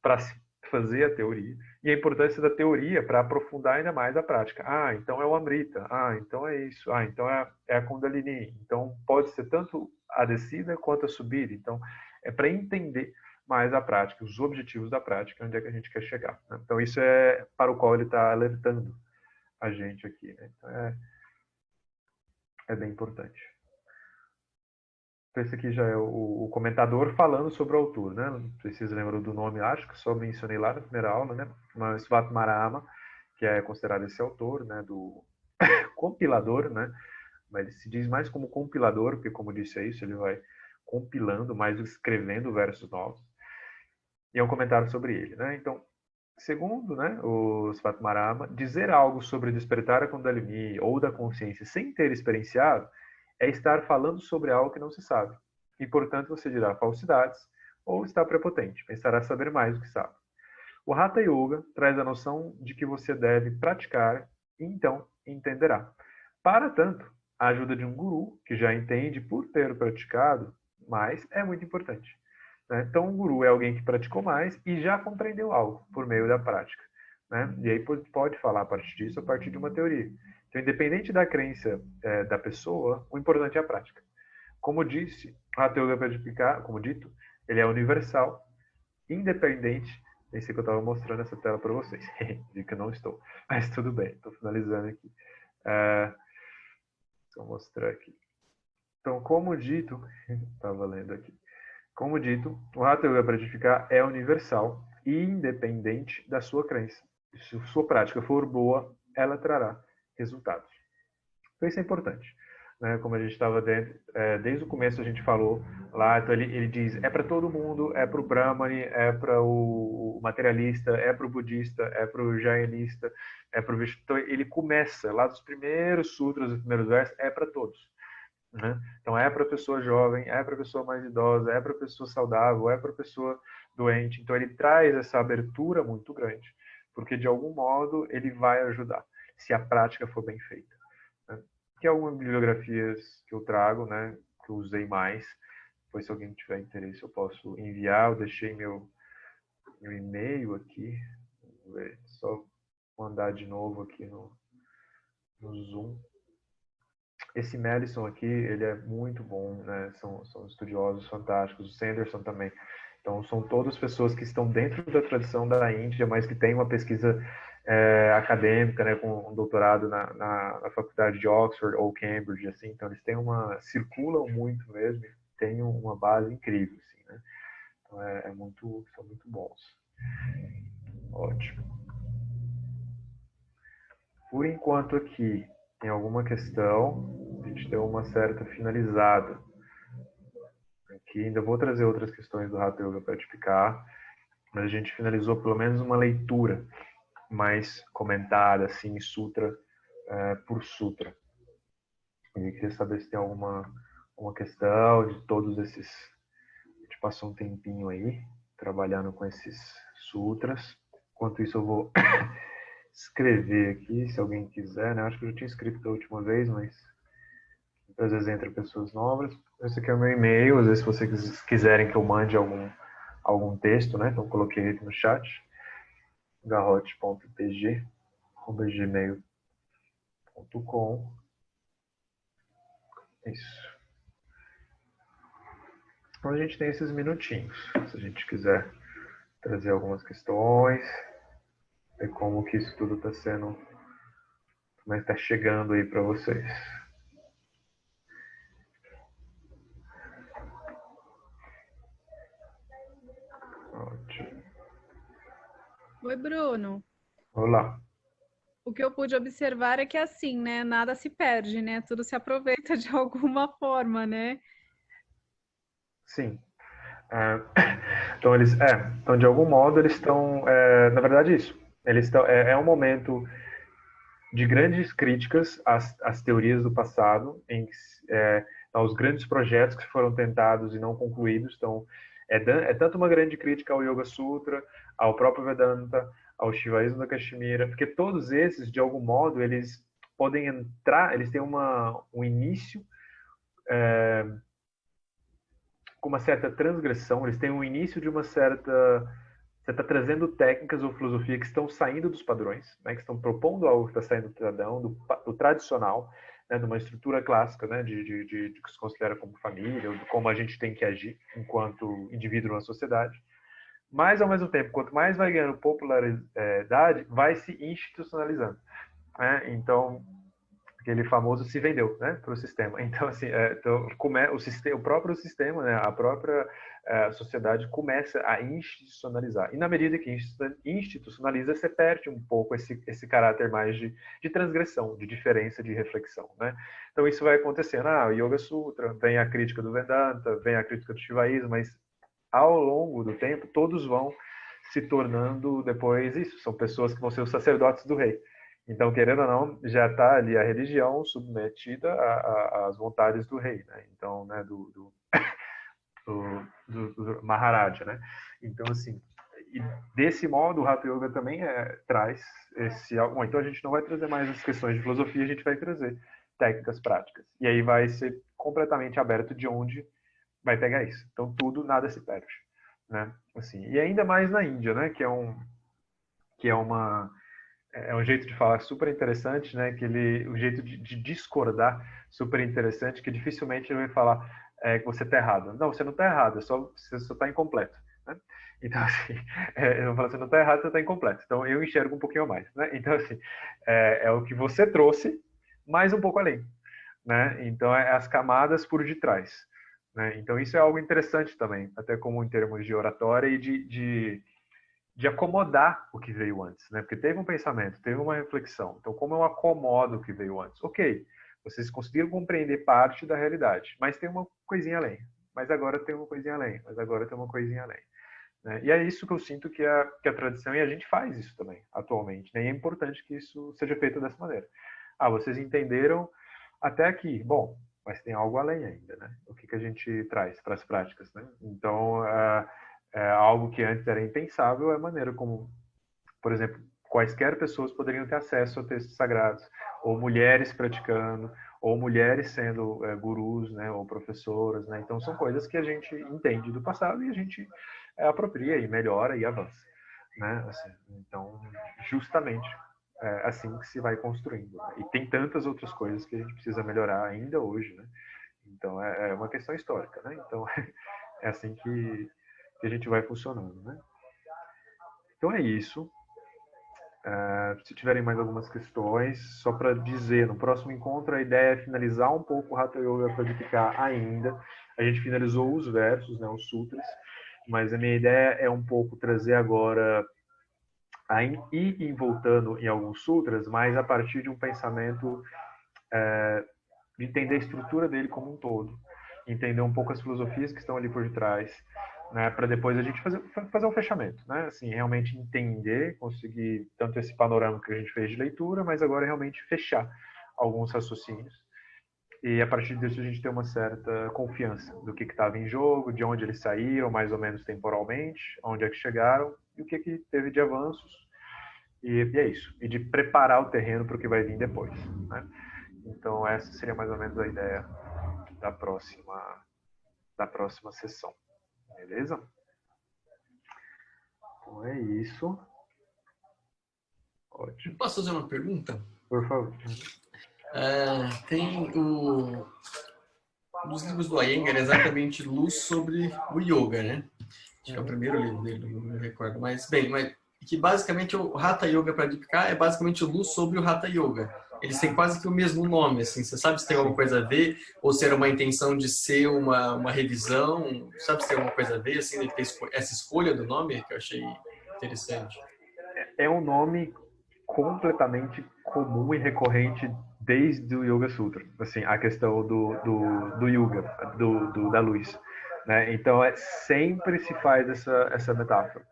para se fazer a teoria e a importância da teoria para aprofundar ainda mais a prática. Ah, então é o Amrita. Ah, então é isso. Ah, então é a Kundalini. Então pode ser tanto a descida quanto a subida. Então é para entender mais a prática, os objetivos da prática, onde é que a gente quer chegar, né? Então isso é para o qual ele está alertando a gente aqui, né? Então é bem importante. Então, esse aqui já é o comentador falando sobre o autor, né? Não sei se vocês lembram do nome, acho que só mencionei lá na primeira aula, né? Mas Svatmarama, que é considerado esse autor, né? Do compilador, né? Mas ele se diz mais como compilador, porque, como disse, é isso, ele vai compilando, mais escrevendo versos novos. E é um comentário sobre ele, né? Então, segundo, né, o Svatmarama, dizer algo sobre despertar a Kundalini ou da consciência sem ter experienciado é estar falando sobre algo que não se sabe. E, portanto, você dirá falsidades ou está prepotente, pensará saber mais do que sabe. O Hatha Yoga traz a noção de que você deve praticar e então entenderá. Para tanto, a ajuda de um guru que já entende por ter praticado mais é muito importante. Né? Então, um guru é alguém que praticou mais e já compreendeu algo por meio da prática. Né? E aí pode falar a partir disso, a partir de uma teoria. Então, independente da crença da pessoa, o importante é a prática. Como disse, a teoria para explicar, como dito, ele é universal, independente. Esse que eu estava mostrando essa tela para vocês. De que eu não estou. Mas tudo bem, estou finalizando aqui. Vou mostrar aqui. Então, como dito, estava lendo aqui. Como dito, o Hatha Yoga para edificar é universal e independente da sua crença. Se a sua prática for boa, ela trará resultados. Então isso é importante. Né? Como a gente estava desde o começo a gente falou lá, então ele diz, é para todo mundo, é para o Brahmani, é para o materialista, é para o budista, é para o jainista, é para o Vishnu. Então ele começa lá dos primeiros sutras, dos primeiros versos, é para todos. Né? Então é para pessoa jovem, é para pessoa mais idosa, é para pessoa saudável, é para pessoa doente. Então ele traz essa abertura muito grande, porque de algum modo ele vai ajudar, se a prática for bem feita. Né? Tem algumas bibliografias que eu trago, né, que eu usei mais. Depois, se alguém tiver interesse, eu posso enviar. Eu deixei meu e-mail aqui. Vamos ver, só mandar de novo aqui no Zoom. Esse Madison aqui, ele é muito bom, né? São estudiosos fantásticos. O Sanderson também. Então, são todas pessoas que estão dentro da tradição da Índia, mas que têm uma pesquisa acadêmica, né? Com um doutorado na faculdade de Oxford ou Cambridge, assim. Então, eles têm circulam muito mesmo, têm uma base incrível, assim, né? Então, são muito bons. Ótimo. Por enquanto aqui, tem alguma questão, a gente deu uma certa finalizada. Aqui ainda vou trazer outras questões do Hatha Yoga para explicar, mas a gente finalizou pelo menos uma leitura mais comentada, assim, sutra por sutra. Eu queria saber se tem alguma questão de todos esses. A gente passou um tempinho aí trabalhando com esses sutras. Enquanto isso, eu vou escrever aqui, se alguém quiser, né? Acho que eu já tinha escrito da última vez, mas às vezes entra pessoas novas. Esse aqui é o meu e-mail, às vezes se vocês quiserem que eu mande algum texto, né? Então coloquei aqui no chat, garrote.pg@gmail.com. Isso. Então a gente tem esses minutinhos, se a gente quiser trazer algumas questões, ver como que isso tudo está sendo, como está chegando aí para vocês. Ótimo. Oi, Bruno. Olá. O que eu pude observar é que assim, né? Nada se perde, né? Tudo se aproveita de alguma forma, né? Sim. Então de algum modo eles estão, na verdade isso, eles estão, é um momento de grandes críticas às teorias do passado, aos grandes projetos que foram tentados e não concluídos. Então, é tanto uma grande crítica ao Yoga Sutra, ao próprio Vedanta, ao Shivaísmo da Caxemira, porque todos esses, de algum modo, eles podem entrar, eles têm um início com uma certa transgressão, eles têm um início de uma certa... Você está trazendo técnicas ou filosofia que estão saindo dos padrões, né, que estão propondo algo que está saindo do padrão, do tradicional, né, de uma estrutura clássica, né, de que se considera como família, ou de como a gente tem que agir enquanto indivíduo na sociedade. Mas, ao mesmo tempo, quanto mais vai ganhando popularidade, vai se institucionalizando. Né? Então, aquele famoso se vendeu, né, para o sistema. Então, assim, o próprio sistema, né, a própria sociedade começa a institucionalizar. E na medida que institucionaliza, você perde um pouco esse caráter mais de transgressão, de diferença, de reflexão. Né? Então, isso vai acontecendo. O Yoga Sutra, vem a crítica do Vedanta, vem a crítica do Shivaísmo, mas ao longo do tempo, todos vão se tornando depois isso. São pessoas que vão ser os sacerdotes do rei. Então, querendo ou não, já está ali a religião submetida às vontades do rei, né? Então, né, do Maharaja, né? Então, assim, e desse modo, o Hatha Yoga também traz esse... Bom, então a gente não vai trazer mais as questões de filosofia, a gente vai trazer técnicas práticas. E aí vai ser completamente aberto de onde vai pegar isso. Então, tudo, nada se perde, né? Assim, e ainda mais na Índia, né? Que é um jeito de falar super interessante, né? Um jeito de discordar super interessante, que dificilmente ele vai falar que você está errado. Não, você não está errado, você só está incompleto. Né? Então, assim, eu vou falar, você não está errado, você está incompleto. Então, eu enxergo um pouquinho mais. Né? Então, assim, é o que você trouxe, mais um pouco além. Né? Então, é as camadas por detrás. Né? Então, isso é algo interessante também, até como em termos de oratória e de acomodar o que veio antes, né? Porque teve um pensamento, teve uma reflexão. Então, como eu acomodo o que veio antes? Ok, vocês conseguiram compreender parte da realidade, mas tem uma coisinha além. Mas agora tem uma coisinha além. Mas agora tem uma coisinha além. Né? E é isso que eu sinto que a tradição, e a gente faz isso também, atualmente. Né? E é importante que isso seja feito dessa maneira. Vocês entenderam até aqui. Bom, mas tem algo além ainda, né? O que a gente traz para as práticas, né? Então, algo que antes era impensável é a maneira como, por exemplo, quaisquer pessoas poderiam ter acesso a textos sagrados, ou mulheres praticando, ou mulheres sendo gurus, né, ou professoras, né? Então são coisas que a gente entende do passado e a gente apropria e melhora e avança, né? Assim, então, justamente assim que se vai construindo. Né? E tem tantas outras coisas que a gente precisa melhorar ainda hoje, né? Então é uma questão histórica, né? Então é assim que a gente vai funcionando, né? Então é isso. Se tiverem mais algumas questões, só para dizer, no próximo encontro a ideia é finalizar um pouco o Hatha Yoga Pradipika ainda. A gente finalizou os versos, né, os sutras, mas a minha ideia é um pouco trazer agora, ir voltando em alguns sutras, mas a partir de um pensamento de entender a estrutura dele como um todo, entender um pouco as filosofias que estão ali por detrás, né, para depois a gente fazer um fechamento, né, assim, realmente entender, conseguir tanto esse panorama que a gente fez de leitura, mas agora realmente fechar alguns raciocínios e a partir disso a gente ter uma certa confiança do que estava em jogo, de onde eles saíram, mais ou menos temporalmente, onde é que chegaram e o que teve de avanços e é isso, e de preparar o terreno para o que vai vir depois, né? Então essa seria mais ou menos a ideia da próxima sessão. Beleza? Então é isso. Ótimo. Posso fazer uma pergunta? Por favor. Tem nos livros do Iyengar exatamente Luz sobre o Yoga, né? Acho que é o primeiro livro dele, não me recordo. Mas que basicamente o Hatha Yoga Pradipika é basicamente Luz sobre o Hatha Yoga. Eles têm quase que o mesmo nome, assim. Você sabe se tem alguma coisa a ver? Ou se era uma intenção de ser uma revisão? Sabe se tem alguma coisa a ver, assim, de ter essa escolha do nome, que eu achei interessante? É um nome completamente comum e recorrente desde o Yoga Sutra. Assim, a questão do Yuga, da luz. Né? Então, sempre se faz essa metáfora.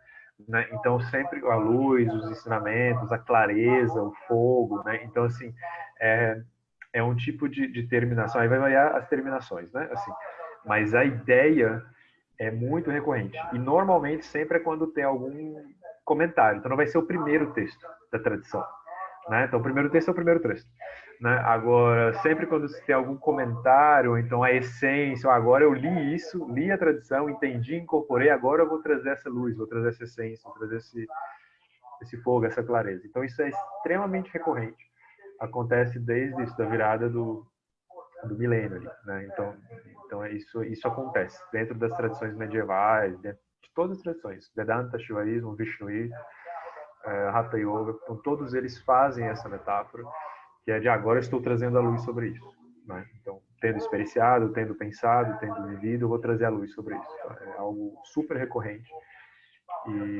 né? Então, sempre a luz, os ensinamentos, a clareza, o fogo, né? Então, assim, é um tipo de terminação. Aí vai variar as terminações, né? Assim, mas a ideia é muito recorrente. E normalmente sempre é quando tem algum comentário. Então não vai ser o primeiro texto da tradição, né? Então o primeiro texto é o primeiro texto, né? Agora, sempre quando se tem algum comentário, então a essência, agora eu li isso, li a tradição, entendi, incorporei, agora eu vou trazer essa luz, vou trazer essa essência, vou trazer esse fogo, essa clareza. Então isso é extremamente recorrente. Acontece desde isso, da virada do milênio ali, né? Então isso acontece dentro das tradições medievais, dentro de todas as tradições, Vedanta, Shivaísmo, Vishnuísmo, Hatha Yoga, então todos eles fazem essa metáfora, que é de agora eu estou trazendo a luz sobre isso, né? Então, tendo experienciado, tendo pensado, tendo vivido, eu vou trazer a luz sobre isso. Tá? É algo super recorrente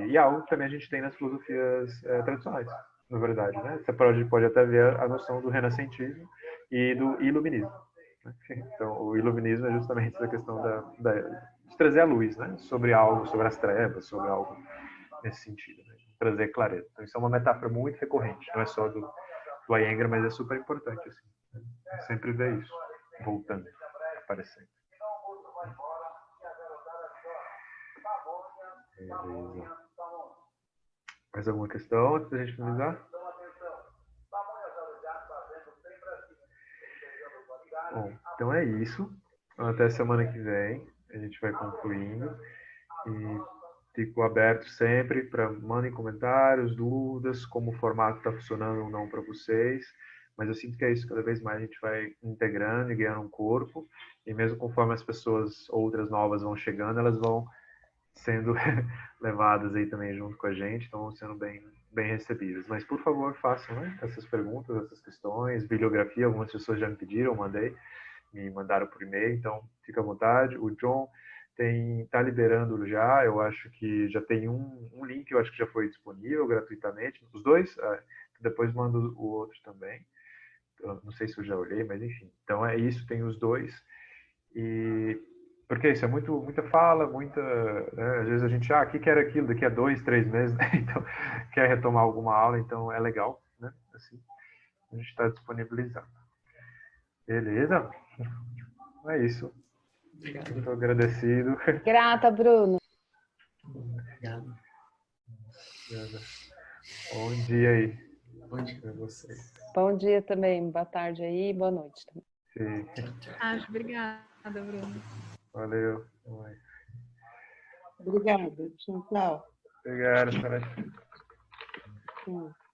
e algo que também a gente tem nas filosofias tradicionais, na verdade, né? Você pode até ver a noção do renascentismo e do iluminismo. Então, o iluminismo é justamente essa questão de trazer a luz, né? Sobre algo, sobre as trevas, sobre algo nesse sentido, né? Trazer clareza. Então, isso é uma metáfora muito recorrente, não é só do Iyengar, mas é super importante, assim, né? Sempre ver isso, voltando, aparecendo. Beleza. Mais alguma questão antes da gente finalizar? Bom, então é isso. Até semana que vem. A gente vai concluindo. E fico aberto sempre para mandem comentários, dúvidas, como o formato está funcionando ou não para vocês. Mas eu sinto que é isso, cada vez mais a gente vai integrando e ganhando um corpo. E mesmo conforme as pessoas outras novas vão chegando, elas vão sendo levadas aí também junto com a gente, então vão sendo bem recebidas. Mas, por favor, façam, né, essas perguntas, essas questões, bibliografia, algumas pessoas já me pediram, me mandaram por e-mail, então fica à vontade. O John tá liberando já, eu acho que já tem um link, eu acho que já foi disponível gratuitamente, os dois, depois mando o outro também. Eu não sei se eu já olhei, mas enfim. Então é isso, tem os dois. E porque isso é muita fala, né? Às vezes a gente, aqui quer aquilo, daqui a 2, 3 meses, né? Então quer retomar alguma aula, então é legal, né? Assim, a gente está disponibilizando. Beleza? É isso. Obrigado. Muito agradecido. Grata, Bruno. Obrigado. Bom dia aí. Bom dia. Para vocês. Bom dia também, boa tarde aí, boa noite também. Sim. Tchau, tchau. Obrigada, Bruno. Valeu. Obrigada. Tchau, tchau. Obrigado, Tchau.